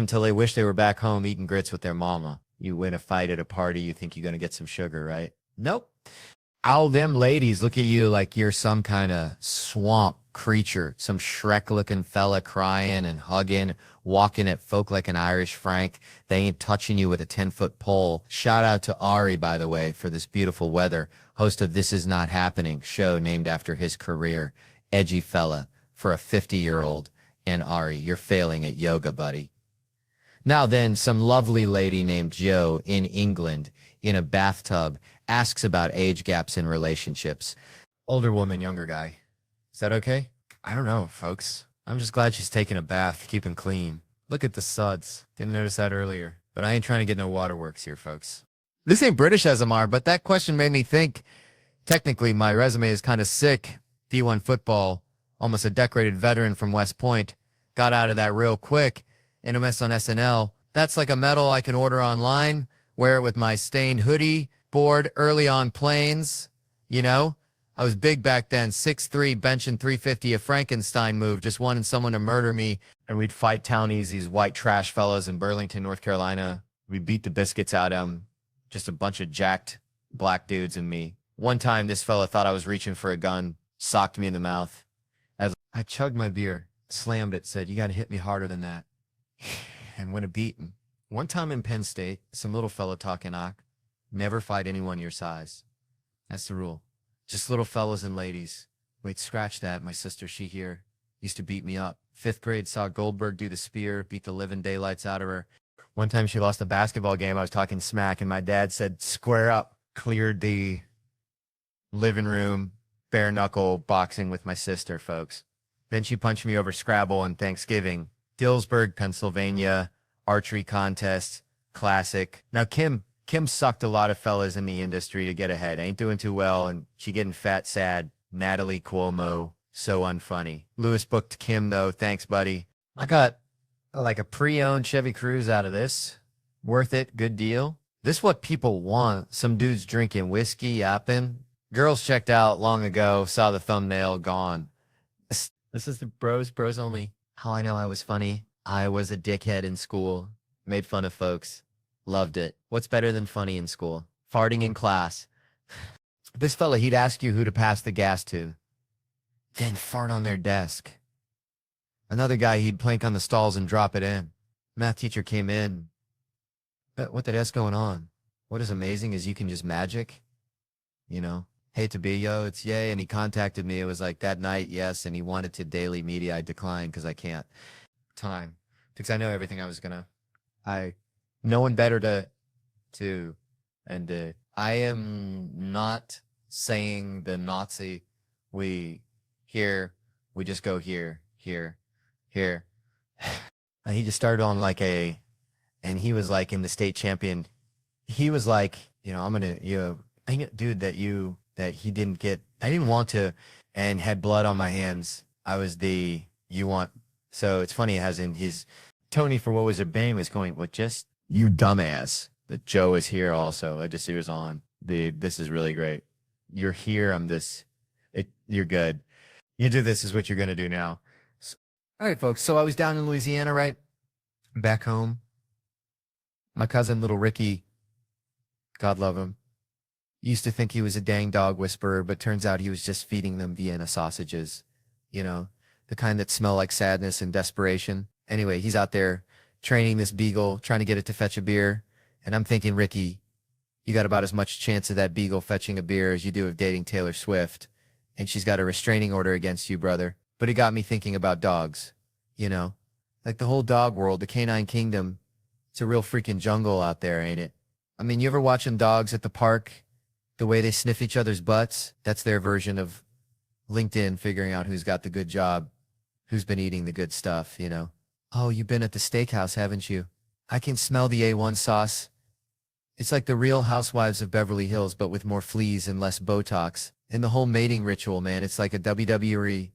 till they wish they were back home eating grits with their mama. You win a fight at a party, you think you're going to get some sugar, right? Nope. All them ladies look at you like you're some kind of swamp creature, some Shrek-looking fella crying and hugging, walking at folk like an Irish Frank. They ain't touching you with a 10-foot pole. Shout out to Ari, by the way, for this beautiful weather. Host of This Is Not Happening, show named after his career. Edgy fella for a 50-year-old. And Ari, you're failing at yoga, buddy. Now then, some lovely lady named Jo in England in a bathtub asks about age gaps in relationships. Older woman, younger guy. Is that okay? I don't know, folks. I'm just glad she's taking a bath, keeping clean. Look at the suds. Didn't notice that earlier. But I ain't trying to get no waterworks here, folks. This ain't British SMR, but that question made me think. Technically, my resume is kind of sick. D1 football, almost a decorated veteran from West Point. Got out of that real quick. NMS on SNL. That's like a medal I can order online, wear it with my stained hoodie, bored early on planes. You know, I was big back then, 6'3", benching 350, a Frankenstein move, just wanting someone to murder me. And we'd fight townies, these white trash fellas in Burlington, North Carolina. We beat the biscuits out of them. Just a bunch of jacked black dudes and me. One time, this fella thought I was reaching for a gun, socked me in the mouth. As I chugged my beer, slammed it, said, "You got to hit me harder than that." And went a beating. One time in Penn State, some little fella talking knock. Never fight anyone your size. That's the rule. Just little fellas and ladies. Wait, scratch that. My sister, she here, used to beat me up. 5th grade, saw Goldberg do the spear, beat the living daylights out of her. One time she lost a basketball game. I was talking smack, and my dad said, "Square up." Cleared the living room, bare knuckle boxing with my sister, folks. Then she punched me over Scrabble on Thanksgiving. Dillsburg, Pennsylvania, archery contest, classic. Now, Kim sucked a lot of fellas in the industry to get ahead. Ain't doing too well, and she getting fat, sad. Natalie Cuomo, so unfunny. Lewis booked Kim, though. Thanks, buddy. I got like a pre-owned Chevy Cruze out of this. Worth it, good deal. This what people want. Some dudes drinking whiskey, yapping. Girls checked out long ago, saw the thumbnail, gone. This is the bros only. How I know I was funny. I was a dickhead in school. Made fun of folks. Loved it. What's better than funny in school? Farting in class. This fella, he'd ask you who to pass the gas to. Then fart on their desk. Another guy, he'd plank on the stalls and drop it in. Math teacher came in. What the hell's going on? What is amazing is you can just magic. You know? Hate to be, yo, it's yay. And he contacted me. It was like that night, yes. And he wanted to daily media. I declined because I can't. Time. Because I know everything I was gonna. No one better to, and I am not saying the Nazi. We just go here. And he just started on like and he was like in the state champion. He was like, I'm gonna, dude, that he didn't get, I didn't want to, and had blood on my hands. I was so it's funny, as in his, Tony, for what was her name, was going, "What, just, you dumbass." That Joe is here also. I just see was on. This is really great. You're here, you're good. You do this is what you're going to do now. All right, folks. So I was down in Louisiana, right? Back home. My cousin, little Ricky, God love him, used to think he was a dang dog whisperer, but turns out he was just feeding them Vienna sausages, the kind that smell like sadness and desperation. Anyway, he's out there training this beagle, trying to get it to fetch a beer. And I'm thinking, Ricky, you got about as much chance of that beagle fetching a beer as you do of dating Taylor Swift. And she's got a restraining order against you, brother. But it got me thinking about dogs, like the whole dog world, the canine kingdom. It's a real freaking jungle out there, ain't it? I mean, you ever watching dogs at the park? The way they sniff each other's butts? That's their version of LinkedIn figuring out who's got the good job, who's been eating the good stuff, Oh, you've been at the steakhouse, haven't you? I can smell the A1 sauce. It's like the Real Housewives of Beverly Hills, but with more fleas and less Botox. in the whole mating ritual, man. It's like a WWE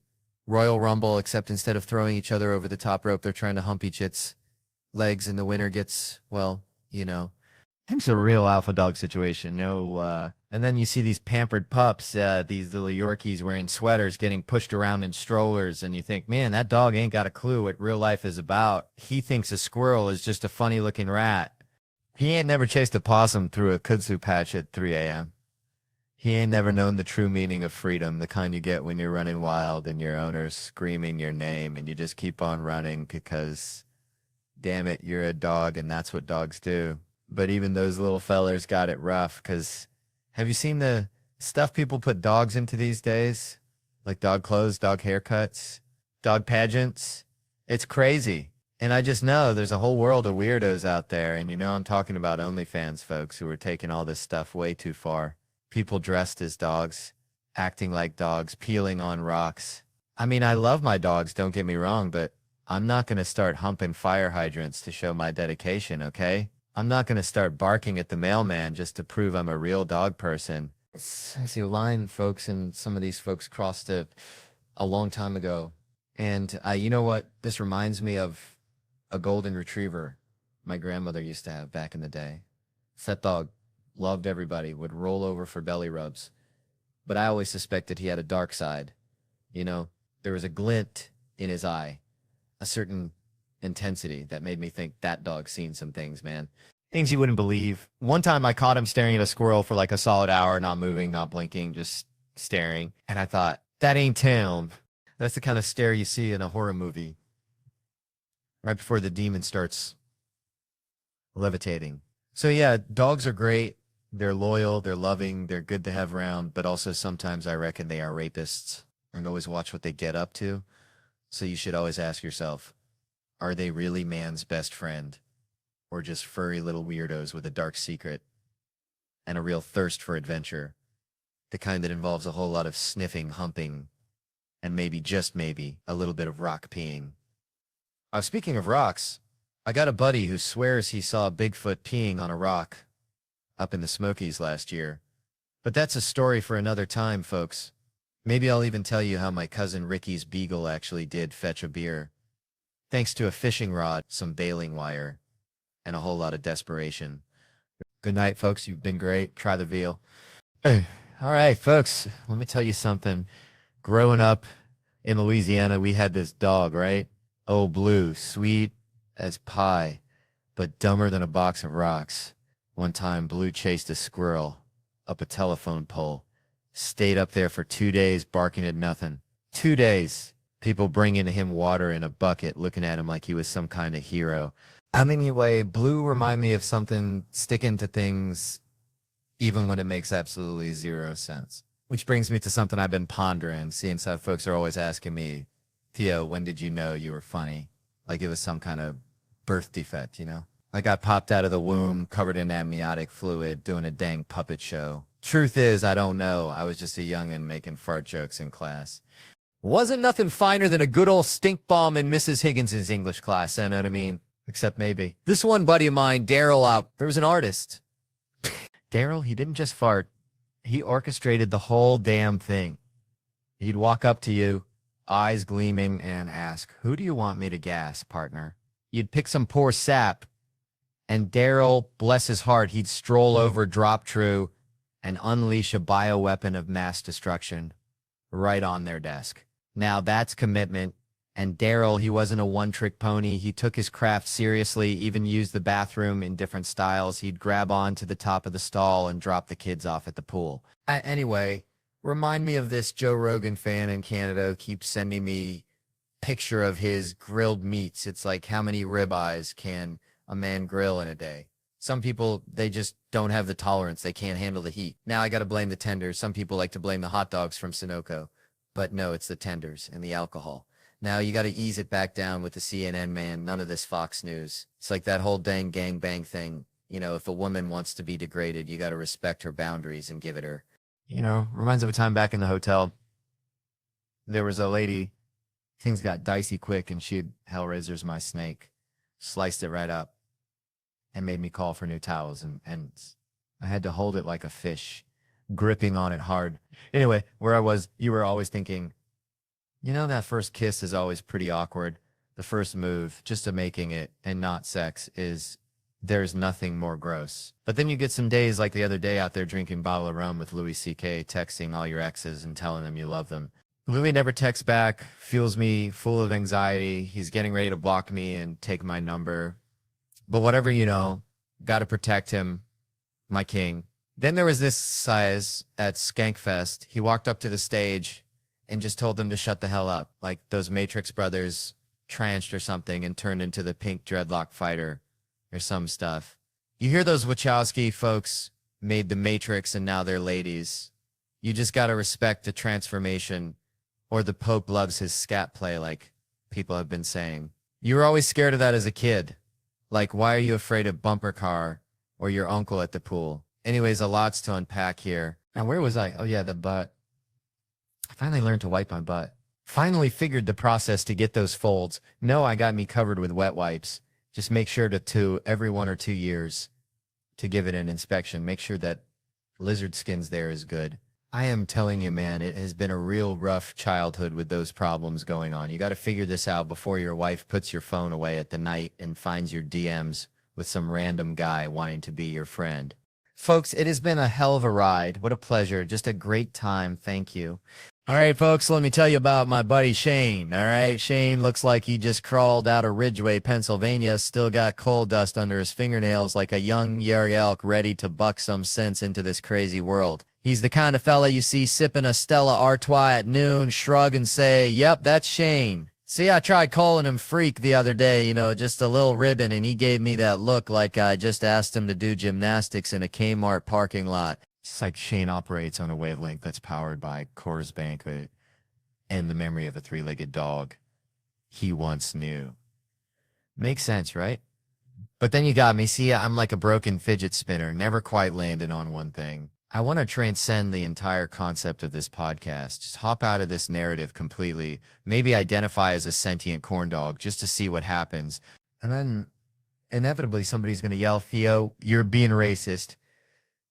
Royal Rumble, except instead of throwing each other over the top rope, they're trying to hump each other's legs, and the winner gets, well, you know, it's a real alpha dog situation. No, and then you see these pampered pups, these little Yorkies wearing sweaters, getting pushed around in strollers, and you think, man, that dog ain't got a clue what real life is about. He thinks a squirrel is just a funny-looking rat. He ain't never chased a possum through a kudzu patch at 3 a.m. He ain't never known the true meaning of freedom, the kind you get when you're running wild and your owner's screaming your name and you just keep on running because, damn it, you're a dog and that's what dogs do. But even those little fellers got it rough because have you seen the stuff people put dogs into these days? Like dog clothes, dog haircuts, dog pageants? It's crazy. And I just know there's a whole world of weirdos out there. And you know I'm talking about OnlyFans folks who are taking all this stuff way too far. People dressed as dogs, acting like dogs, peeling on rocks. I mean, I love my dogs, don't get me wrong, but I'm not going to start humping fire hydrants to show my dedication, okay? I'm not going to start barking at the mailman just to prove I'm a real dog person. I see a line, folks, and some of these folks crossed it a long time ago. And you know what? This reminds me of a golden retriever my grandmother used to have back in the day. That dog loved everybody, would roll over for belly rubs. But I always suspected he had a dark side. You know, there was a glint in his eye, a certain intensity that made me think that dog's seen some things, man. Things you wouldn't believe. One time I caught him staring at a squirrel for like a solid hour, not moving, not blinking, just staring. And I thought, that ain't Tim. That's the kind of stare you see in a horror movie. Right before the demon starts levitating. So yeah, dogs are great. They're loyal, they're loving, they're good to have around, but also sometimes I reckon they are rapists. And always watch what they get up to. So you should always ask yourself, are they really man's best friend? Or just furry little weirdos with a dark secret and a real thirst for adventure? The kind that involves a whole lot of sniffing, humping, and maybe, just maybe, a little bit of rock peeing. Speaking of rocks, I got a buddy who swears he saw Bigfoot peeing on a rock up in the Smokies last year. But that's a story for another time, folks. Maybe I'll even tell you how my cousin Ricky's beagle actually did fetch a beer. Thanks to a fishing rod, some baling wire, and a whole lot of desperation. Good night, folks. You've been great. Try the veal. All right, folks, let me tell you something. Growing up in Louisiana, we had this dog, right? Oh, Blue, sweet as pie, but dumber than a box of rocks. One time, Blue chased a squirrel up a telephone pole, stayed up there for 2 days barking at nothing. 2 days. People bringing him water in a bucket, looking at him like he was some kind of hero. Anyway, Blue remind me of something sticking to things even when it makes absolutely zero sense. Which brings me to something I've been pondering, seeing some folks are always asking me, Theo, when did you know you were funny? Like it was some kind of birth defect, you know? I got popped out of the womb, covered in amniotic fluid, doing a dang puppet show. Truth is, I don't know. I was just a youngin' making fart jokes in class. Wasn't nothing finer than a good old stink bomb in Mrs. Higgins's English class, you know what I mean? Except maybe. This one buddy of mine, Daryl, there was an artist. Daryl, he didn't just fart. He orchestrated the whole damn thing. He'd walk up to you, eyes gleaming, and ask, who do you want me to gas, partner? You'd pick some poor sap, and Daryl, bless his heart, he'd stroll over, drop true, and unleash a bioweapon of mass destruction right on their desk. Now that's commitment. And Daryl, he wasn't a one-trick pony. He took his craft seriously, even used the bathroom in different styles. He'd grab on to the top of the stall and drop the kids off at the pool. Anyway, remind me of this Joe Rogan fan in Canada who keeps sending me picture of his grilled meats. It's like, how many ribeyes can a man grill in a day? Some people, they just don't have the tolerance. They can't handle the heat. Now I got to blame the tenders. Some people like to blame the hot dogs from Sunoco. But no, it's the tenders and the alcohol. Now you got to ease it back down with the CNN man. None of this Fox News. It's like that whole dang gangbang thing. You know, if a woman wants to be degraded, you got to respect her boundaries and give it her. You know, reminds of a time back in the hotel. There was a lady, things got dicey quick, and she'd Hellraiser's my snake, sliced it right up, and made me call for new towels. And I had to hold it like a fish, gripping on it hard. Anyway, where I was, you were always thinking, you know, that first kiss is always pretty awkward. The first move, just to making it and not sex, is there's nothing more gross. But then you get some days like the other day out there drinking bottle of rum with Louis C.K., texting all your exes and telling them you love them. Louis never texts back, feels me full of anxiety. He's getting ready to block me and take my number. But whatever, you know, got to protect him, my king. Then there was this size at Skankfest. He walked up to the stage and just told them to shut the hell up. Like those Matrix brothers tranched or something and turned into the pink dreadlock fighter or some stuff. You hear those Wachowski folks made the Matrix and now they're ladies. You just got to respect the transformation, or the Pope loves his scat play, like people have been saying. You were always scared of that as a kid. Like, why are you afraid of bumper car or your uncle at the pool? Anyways, a lot's to unpack here. Now, where was I? Oh, yeah, the butt. I finally learned to wipe my butt. Finally figured the process to get those folds. No, I got me covered with wet wipes. Just make sure to every 1 or 2 years to give it an inspection. Make sure that lizard skin's there is good. I am telling you, man, it has been a real rough childhood with those problems going on. You got to figure this out before your wife puts your phone away at the night and finds your DMs with some random guy wanting to be your friend. Folks, it has been a hell of a ride. What a pleasure. Just a great time. Thank you. All right, folks, let me tell you about my buddy Shane. All right, Shane looks like he just crawled out of Ridgeway, Pennsylvania, still got coal dust under his fingernails like a young Yeri elk ready to buck some sense into this crazy world. He's the kind of fella you see sipping a Stella Artois at noon, shrug and say, yep, that's Shane. See, I tried calling him Freak the other day, you know, just a little ribbon, and he gave me that look like I just asked him to do gymnastics in a Kmart parking lot. It's like Shane operates on a wavelength that's powered by Coors Banquet and the memory of a three-legged dog he once knew. Makes sense, right? But then you got me. See, I'm like a broken fidget spinner, never quite landed on one thing. I want to transcend the entire concept of this podcast. Just hop out of this narrative completely. Maybe identify as a sentient corn dog just to see what happens. And then inevitably somebody's going to yell, Theo, you're being racist.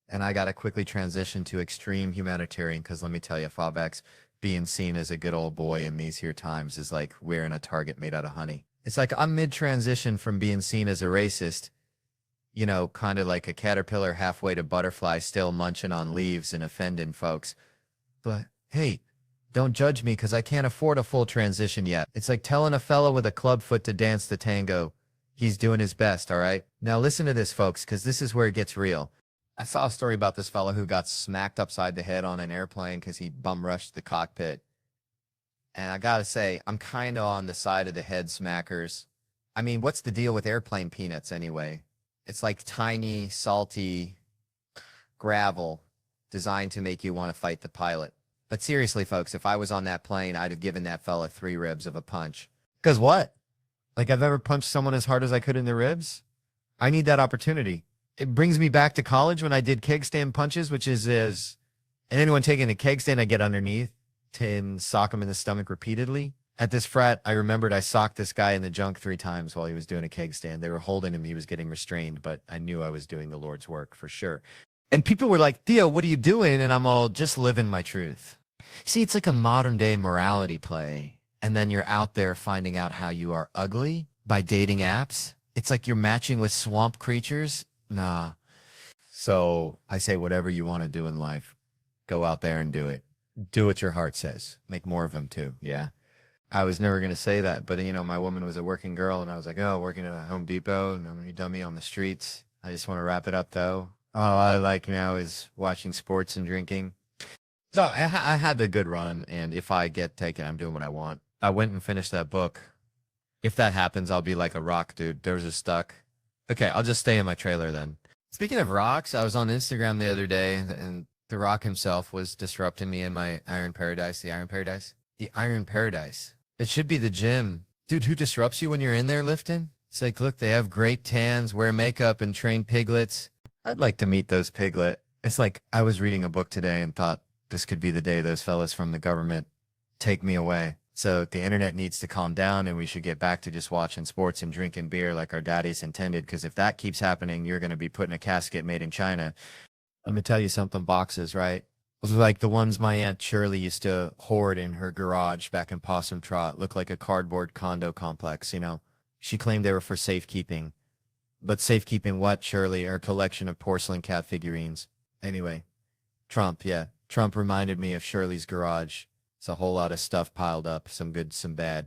And I got to quickly transition to extreme humanitarian because let me tell you, Fabex, being seen as a good old boy in these here times is like wearing a target made out of honey. It's like I'm mid-transition from being seen as a racist, you know, kind of like a caterpillar halfway to butterfly, still munching on leaves and offending folks. But hey, don't judge me because I can't afford a full transition yet. It's like telling a fella with a club foot to dance the tango. He's doing his best, all right? Now listen to this, folks, because this is where it gets real. I saw a story about this fella who got smacked upside the head on an airplane because he bum rushed the cockpit. And I gotta say, I'm kind of on the side of the head smackers. I mean, what's the deal with airplane peanuts anyway? It's like tiny, salty gravel designed to make you want to fight the pilot. But seriously, folks, if I was on that plane, I'd have given that fella 3 ribs of a punch. Because what? Like I've ever punched someone as hard as I could in the ribs? I need that opportunity. It brings me back to college when I did keg stand punches, which is and anyone taking a keg stand, I get underneath and sock him in the stomach repeatedly. At this frat, I remembered I socked this guy in the junk 3 times while he was doing a keg stand. They were holding him. He was getting restrained, but I knew I was doing the Lord's work for sure. And people were like, Theo, what are you doing? And I'm all, just living my truth. See, it's like a modern day morality play. And then you're out there finding out how you are ugly by dating apps. It's like you're matching with swamp creatures. Nah. So I say whatever you want to do in life, go out there and do it. Do what your heart says. Make more of them too. Yeah. I was never going to say that, but you know, my woman was a working girl and I was like, oh, working at a Home Depot and I'm a dummy on the streets. I just want to wrap it up though. All I like now is watching sports and drinking. So I had the good run, and if I get taken, I'm doing what I want. I went and finished that book. If that happens, I'll be like a rock, dude. Doors are stuck. Okay, I'll just stay in my trailer then. Speaking of rocks, I was on Instagram the other day, and The Rock himself was disrupting me in my Iron Paradise. The Iron Paradise? The Iron Paradise. It should be the gym. Dude, who disrupts you when you're in there lifting? It's like, look, they have great tans, wear makeup, and train piglets. I'd like to meet those piglet. It's like I was reading a book today and thought this could be the day those fellas from the government take me away. So the internet needs to calm down and we should get back to just watching sports and drinking beer like our daddies intended. Because if that keeps happening, you're going to be put in a casket made in China. Let me tell you something, boxes, right? Those are like the ones my Aunt Shirley used to hoard in her garage back in Possum Trot. Looked like a cardboard condo complex, you know. She claimed they were for safekeeping. But safekeeping what, Shirley? Her collection of porcelain cat figurines. Anyway, Trump, yeah. Trump reminded me of Shirley's garage. It's a whole lot of stuff piled up, some good, some bad.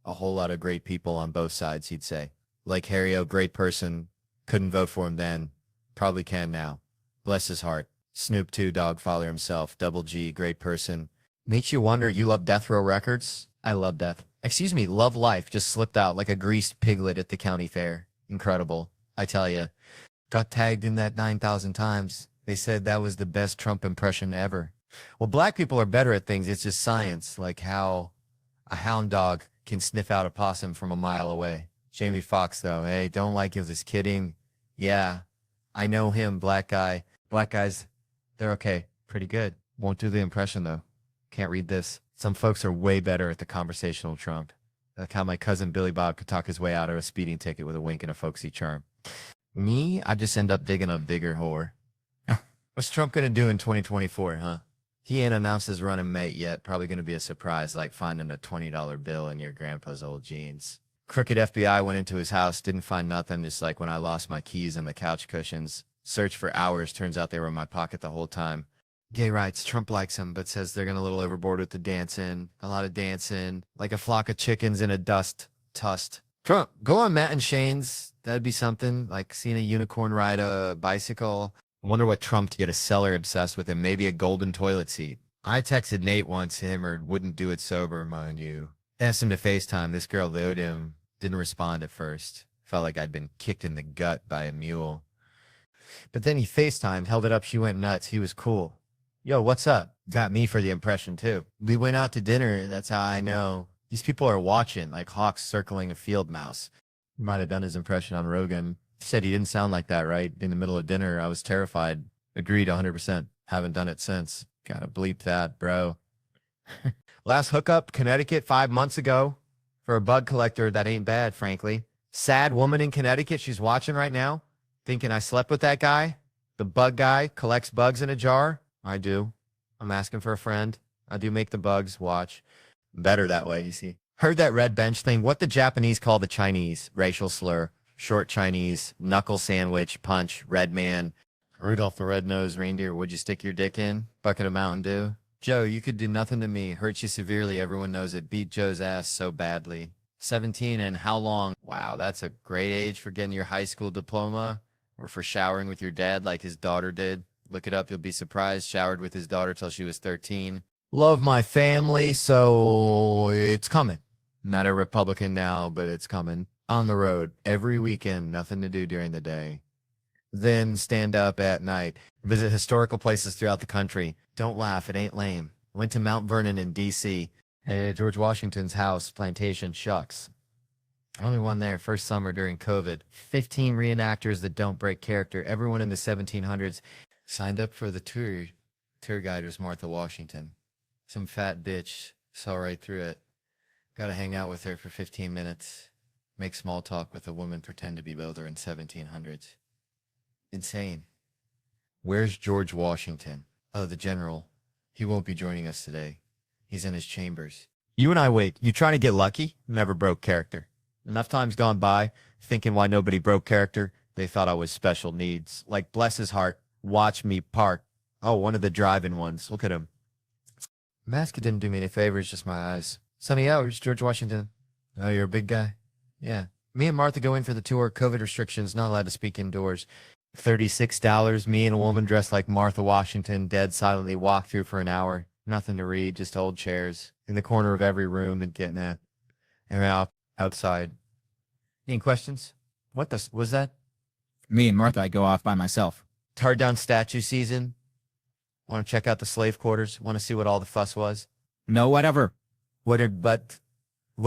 A whole lot of great people on both sides, he'd say. Like Harry O, great person. Couldn't vote for him then. Probably can now. Bless his heart. Snoop 2, Dogfather himself. Double G, great person. Makes you wonder, you love Death Row Records? I love Death. Excuse me, Love Life just slipped out like a greased piglet at the county fair. Incredible. I tell you. Got tagged in that 9,000 times. They said that was the best Trump impression ever. Well, black people are better at things. It's just science, like how a hound dog can sniff out a possum from a mile away. Jamie Foxx, though, hey, don't like he was just kidding. Yeah, I know him, black guy. Black guys, they're okay. Pretty good. Won't do the impression, though. Can't read this. Some folks are way better at the conversational Trump. Like how my cousin Billy Bob could talk his way out of a speeding ticket with a wink and a folksy charm. Me, I just end up digging a bigger whore. What's Trump going to do in 2024, huh? He ain't announced his running mate yet. Probably going to be a surprise, like finding a $20 bill in your grandpa's old jeans. Crooked FBI went into his house, didn't find nothing, just like when I lost my keys and the couch cushions. Searched for hours, turns out they were in my pocket the whole time. Gay rights, Trump likes them, but says they're going a little overboard with the dancing. A lot of dancing, like a flock of chickens in a dust tussed. Trump, go on Matt and Shane's. That'd be something, like seeing a unicorn ride a bicycle. I wonder what Trump to get a seller obsessed with him. Maybe a golden toilet seat. I texted Nate once, him or wouldn't do it sober, mind you. Asked him to FaceTime. This girl owed him. Didn't respond at first. Felt like I'd been kicked in the gut by a mule. But then he FaceTimed, held it up. She went nuts. He was cool. Yo, what's up? Got me for the impression, too. We went out to dinner. That's how I know. These people are watching, like hawks circling a field mouse. Might have done his impression on Rogan. Said he didn't sound like that, right? In the middle of dinner, I was terrified. Agreed 100%. Haven't done it since. Gotta bleep that, bro. Last hookup, Connecticut, 5 months ago. For a bug collector, that ain't bad, frankly. Sad woman in Connecticut, she's watching right now. Thinking I slept with that guy. The bug guy collects bugs in a jar. I do. I'm asking for a friend. I do make the bugs watch. Better that way, you see. Heard that red bench thing. What the Japanese call the Chinese. Racial slur. Short Chinese, knuckle sandwich, punch, red man, Rudolph the Red-Nosed Reindeer, would you stick your dick in? Bucket of Mountain Dew. Joe, you could do nothing to me. Hurt you severely, everyone knows it. Beat Joe's ass so badly. 17 and how long? Wow, that's a great age for getting your high school diploma or for showering with your dad like his daughter did. Look it up, you'll be surprised. Showered with his daughter till she was 13. Love my family, so it's coming. Not a Republican now, but it's coming. On the road every weekend, nothing to do during the day. Then stand up at night. Visit historical places throughout the country. Don't laugh, it ain't lame. Went to Mount Vernon in D.C. George Washington's house, plantation, shucks. Only one there, first summer during COVID. 15 reenactors that don't break character. Everyone in the 1700s signed up for the tour. Tour guide was Martha Washington. Some fat bitch saw right through it. Gotta hang out with her for 15 minutes. Make small talk with a woman, pretend to be builder in 1700s. Insane. Where's George Washington? Oh, the general. He won't be joining us today. He's in his chambers. You and I wait. You trying to get lucky? Never broke character. Enough times gone by, thinking why nobody broke character. They thought I was special needs. Like, bless his heart, watch me park. Oh, one of the driving ones. Look at him. Mask didn't do me any favors, just my eyes. Sunny hours, George Washington. Oh, you're a big guy? Yeah. Me and Martha go in for the tour. COVID restrictions, not allowed to speak indoors. $36. Me and a woman dressed like Martha Washington, dead silently walk through for an hour. Nothing to read, just old chairs in the corner of every room and getting at. And out outside. Any questions? What was that? Me and Martha, I go off by myself. Tarred down statue season. Want to check out the slave quarters? Want to see what all the fuss was? No, whatever. What'd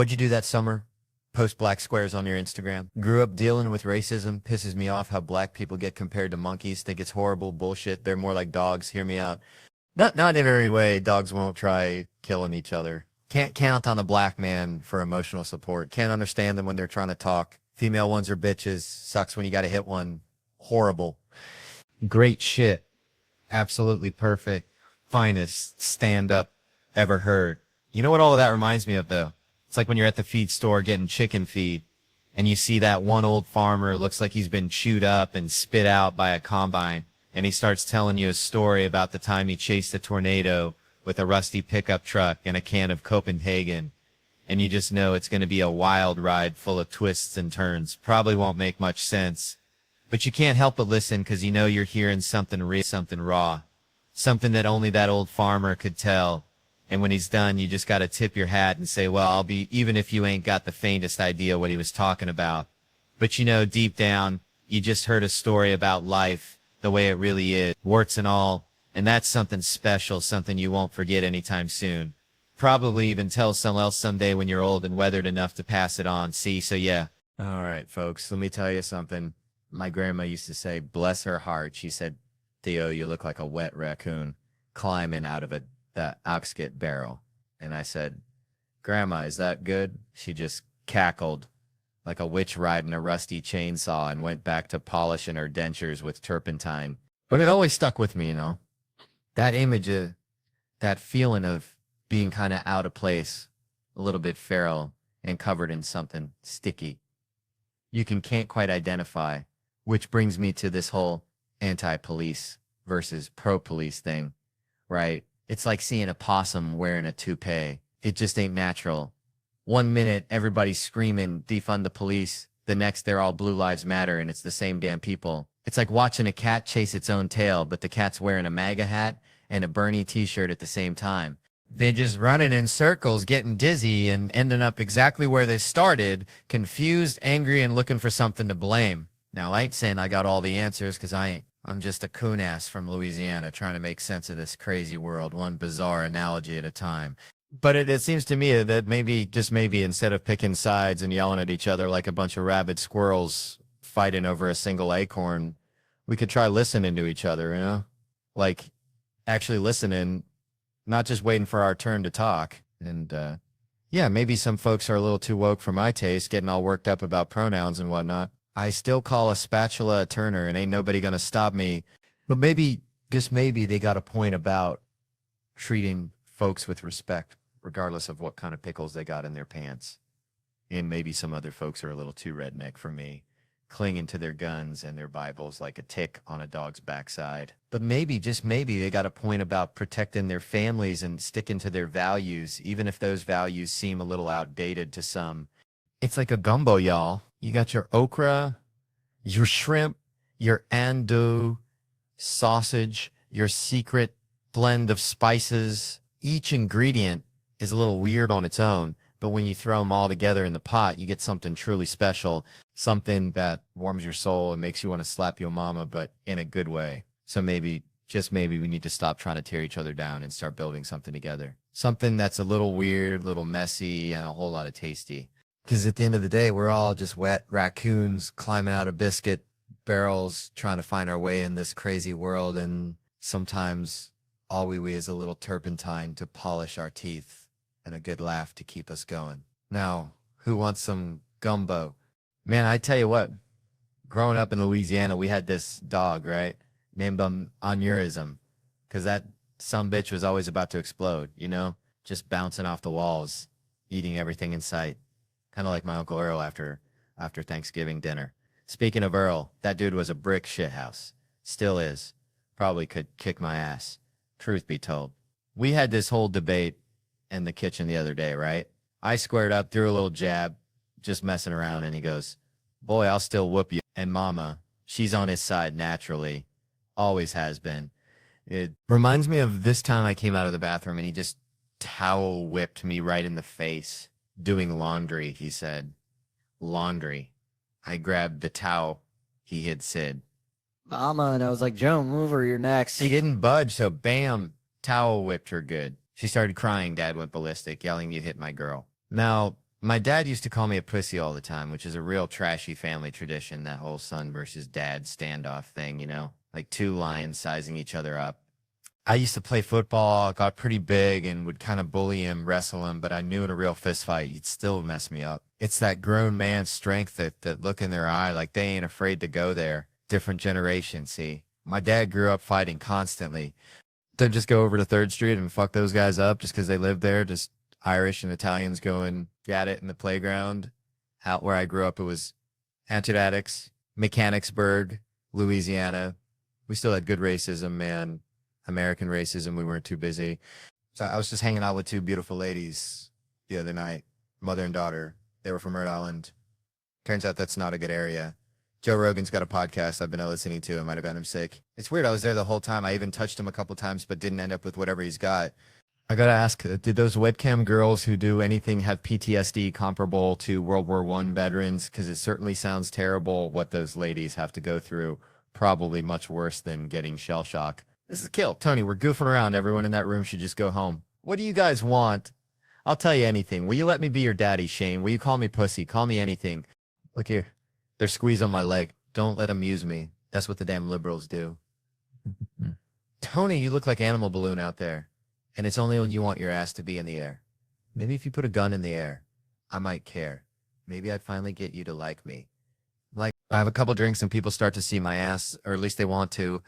you do that summer? Post black squares on your Instagram. Grew up dealing with racism. Pisses me off how black people get compared to monkeys. Think it's horrible bullshit. They're more like dogs. Hear me out. Not in every way. Dogs won't try killing each other. Can't count on a black man for emotional support. Can't understand them when they're trying to talk. Female ones are bitches. Sucks when you got to hit one. Horrible. Great shit. Absolutely perfect. Finest stand-up ever heard. You know what all of that reminds me of, though? It's like when you're at the feed store getting chicken feed, and you see that one old farmer, looks like he's been chewed up and spit out by a combine, and he starts telling you a story about the time he chased a tornado with a rusty pickup truck and a can of Copenhagen. And you just know it's going to be a wild ride full of twists and turns. Probably won't make much sense. But you can't help but listen because you know you're hearing something real, something raw, something that only that old farmer could tell. And when he's done, you just got to tip your hat and say, well, I'll be, even if you ain't got the faintest idea what he was talking about. But you know, deep down, you just heard a story about life the way it really is, warts and all. And that's something special, something you won't forget anytime soon. Probably even tell someone else someday when you're old and weathered enough to pass it on. See, so yeah. All right, folks, let me tell you something. My grandma used to say, bless her heart. She said, Theo, you look like a wet raccoon climbing out of the oxkit barrel. And I said, Grandma, is that good? She just cackled like a witch riding a rusty chainsaw and went back to polishing her dentures with turpentine. But it always stuck with me, you know, that image of that feeling of being kind of out of place, a little bit feral and covered in something sticky. You can't quite identify, which brings me to this whole anti-police versus pro-police thing, right? It's like seeing a possum wearing a toupee. It just ain't natural. 1 minute, everybody's screaming, defund the police. The next, they're all Blue Lives Matter, and it's the same damn people. It's like watching a cat chase its own tail, but the cat's wearing a MAGA hat and a Bernie t-shirt at the same time. They're just running in circles, getting dizzy, and ending up exactly where they started, confused, angry, and looking for something to blame. Now, I ain't saying I got all the answers, because I ain't. I'm just a coon-ass from Louisiana trying to make sense of this crazy world, one bizarre analogy at a time. But it seems to me that maybe, just maybe, instead of picking sides and yelling at each other like a bunch of rabid squirrels fighting over a single acorn, we could try listening to each other, you know? Like, actually listening, not just waiting for our turn to talk. And, yeah, maybe some folks are a little too woke for my taste, getting all worked up about pronouns and whatnot. I still call a spatula a turner, and ain't nobody gonna stop me. But maybe, just maybe, they got a point about treating folks with respect, regardless of what kind of pickles they got in their pants. And maybe some other folks are a little too redneck for me, clinging to their guns and their Bibles like a tick on a dog's backside. But maybe, just maybe, they got a point about protecting their families and sticking to their values, even if those values seem a little outdated to some. It's like a gumbo, y'all. You got your okra, your shrimp, your andouille, sausage, your secret blend of spices. Each ingredient is a little weird on its own, but when you throw them all together in the pot, you get something truly special, something that warms your soul and makes you want to slap your mama, but in a good way. So maybe, just maybe, we need to stop trying to tear each other down and start building something together. Something that's a little weird, a little messy, and a whole lot of tasty. Because at the end of the day, we're all just wet raccoons climbing out of biscuit barrels, trying to find our way in this crazy world. And sometimes all we is a little turpentine to polish our teeth and a good laugh to keep us going. Now, who wants some gumbo? Man, I tell you what, growing up in Louisiana, we had this dog, right? Named him Aneurysm, because that sumbitch was always about to explode, you know? Just bouncing off the walls, eating everything in sight. Kind of like my Uncle Earl after Thanksgiving dinner. Speaking of Earl, that dude was a brick shithouse. Still is. Probably could kick my ass. Truth be told. We had this whole debate in the kitchen the other day, right? I squared up, threw a little jab, just messing around, and he goes, boy, I'll still whoop you. And Mama, she's on his side naturally. Always has been. It reminds me of this time I came out of the bathroom and he just towel whipped me right in the face. Doing laundry, he said. Laundry. I grabbed the towel he had said. Mama, and I was like, Joan, move or you're next. She didn't budge, so bam, towel whipped her good. She started crying. Dad went ballistic, yelling, you hit my girl. Now, my dad used to call me a pussy all the time, which is a real trashy family tradition, that whole son versus dad standoff thing, you know? Like two lions sizing each other up. I used to play football, got pretty big, and would kind of bully him, wrestle him, but I knew in a real fist fight, he'd still mess me up. It's that grown man strength, that look in their eye, like they ain't afraid to go there. Different generation, see? My dad grew up fighting constantly. Don't just go over to 3rd Street and fuck those guys up just because they live there. Just Irish and Italians going at it in the playground. Out where I grew up, it was Antioch, Mechanicsburg, Louisiana. We still had good racism, man. American racism. We weren't too busy. So I was just hanging out with 2 beautiful ladies the other night, mother and daughter. They were from Rhode Island. Turns out that's not a good area. Joe Rogan's got a podcast I've been listening to. It might have gotten him sick. It's weird. I was there the whole time. I even touched him a couple times, but didn't end up with whatever he's got. I gotta ask, did those webcam girls who do anything have PTSD comparable to World War I veterans? Because it certainly sounds terrible what those ladies have to go through. Probably much worse than getting shell shock. This is a kill. Tony, we're goofing around. Everyone in that room should just go home. What do you guys want? I'll tell you anything. Will you let me be your daddy, Shane? Will you call me pussy? Call me anything. Look here. They're squeezed on my leg. Don't let them use me. That's what the damn liberals do. Tony, you look like Animal Balloon out there. And it's only when you want your ass to be in the air. Maybe if you put a gun in the air, I might care. Maybe I'd finally get you to like me. Like, I have a couple drinks and people start to see my ass, or at least they want to.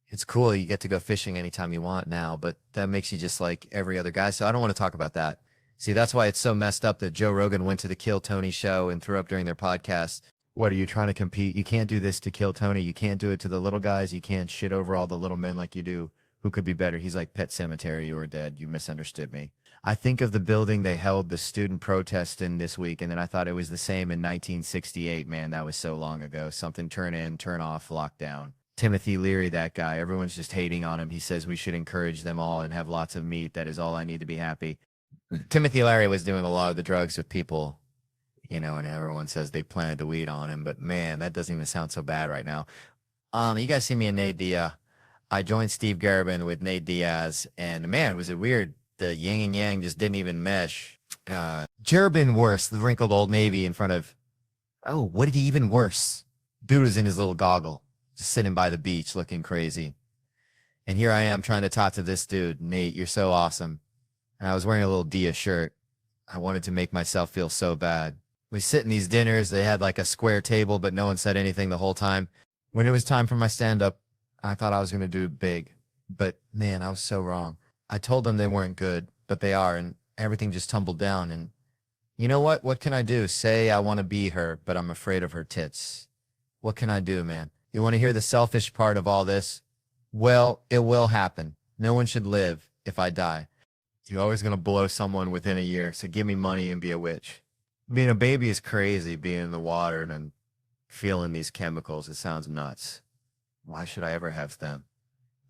It's cool. You get to go fishing anytime you want now, but that makes you just like every other guy. So I don't want to talk about that. See, that's why it's so messed up that Joe Rogan went to the Kill Tony show and threw up during their podcast. What, are you trying to compete? You can't do this to Kill Tony. You can't do it to the little guys. You can't shit over all the little men like you do. Who could be better? He's like Pet Cemetery. You were dead. You misunderstood me. I think of the building they held the student protest in this week, and then I thought it was the same in 1968. Man, that was so long ago. Something turn in, turn off, lockdown. Timothy Leary, that guy. Everyone's just hating on him. He says we should encourage them all and have lots of meat. That is all I need to be happy. Timothy Leary was doing a lot of the drugs with people, you know, and everyone says they planted the weed on him. But man, that doesn't even sound so bad right now. You guys see me and Nate Diaz. I joined Steve Garibin with Nate Diaz, and man, was it weird. The yin and yang just didn't even mesh. Jerubin worse, the wrinkled old Navy in front of, oh, what did he even worse? Dude was in his little goggle, just sitting by the beach looking crazy. And here I am trying to talk to this dude. Nate, you're so awesome. And I was wearing a little Dia shirt. I wanted to make myself feel so bad. We sit in these dinners. They had like a square table, but no one said anything the whole time. When it was time for my stand-up, I thought I was going to do it big. But man, I was so wrong. I told them they weren't good, but they are, and everything just tumbled down. And you know what? What can I do? Say I want to be her, but I'm afraid of her tits. What can I do, man? You want to hear the selfish part of all this? Well, it will happen. No one should live if I die. You're always going to blow someone within a year, so give me money and be a witch. Being a baby is crazy, being in the water and feeling these chemicals. It sounds nuts. Why should I ever have them?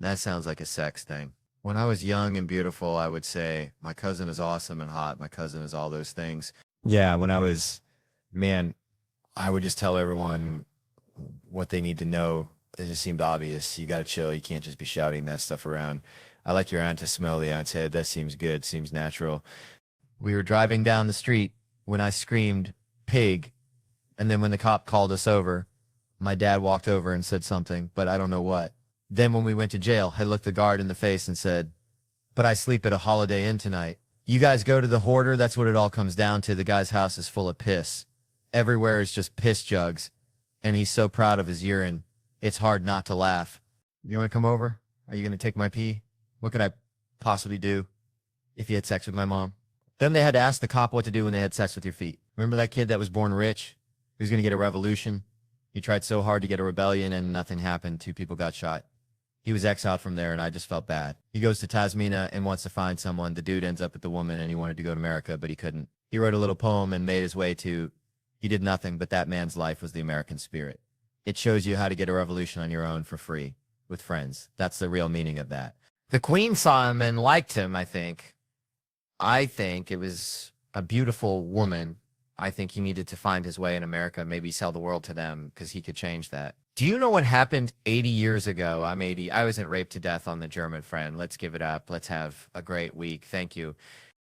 That sounds like a sex thing. When I was young and beautiful, I would say, my cousin is awesome and hot. My cousin is all those things. Yeah, when I was, man, I would just tell everyone what they need to know. It just seemed obvious. You got to chill. You can't just be shouting that stuff around. I like your aunt to smell the aunt's head. That seems good. Seems natural. We were driving down the street when I screamed, pig. And then when the cop called us over, my dad walked over and said something, but I don't know what. Then when we went to jail, I looked the guard in the face and said, but I sleep at a Holiday Inn tonight. You guys go to the hoarder. That's what it all comes down to. The guy's house is full of piss. Everywhere is just piss jugs. And he's so proud of his urine. It's hard not to laugh. You want to come over? Are you going to take my pee? What could I possibly do if you had sex with my mom? Then they had to ask the cop what to do when they had sex with your feet. Remember that kid that was born rich? He was going to get a revolution. He tried so hard to get a rebellion and nothing happened. 2 people got shot. He was exiled from there and I just felt bad. He goes to Tasmania and wants to find someone. The dude ends up with the woman and he wanted to go to America, but he couldn't. He wrote a little poem and made his way to, he did nothing, but that man's life was the American spirit. It shows you how to get a revolution on your own for free with friends. That's the real meaning of that. The Queen saw him and liked him, I think. I think it was a beautiful woman. I think he needed to find his way in America, maybe sell the world to them because he could change that. Do you know what happened 80 years ago? I'm 80. I wasn't raped to death on the German friend. Let's give it up. Let's have a great week. Thank you.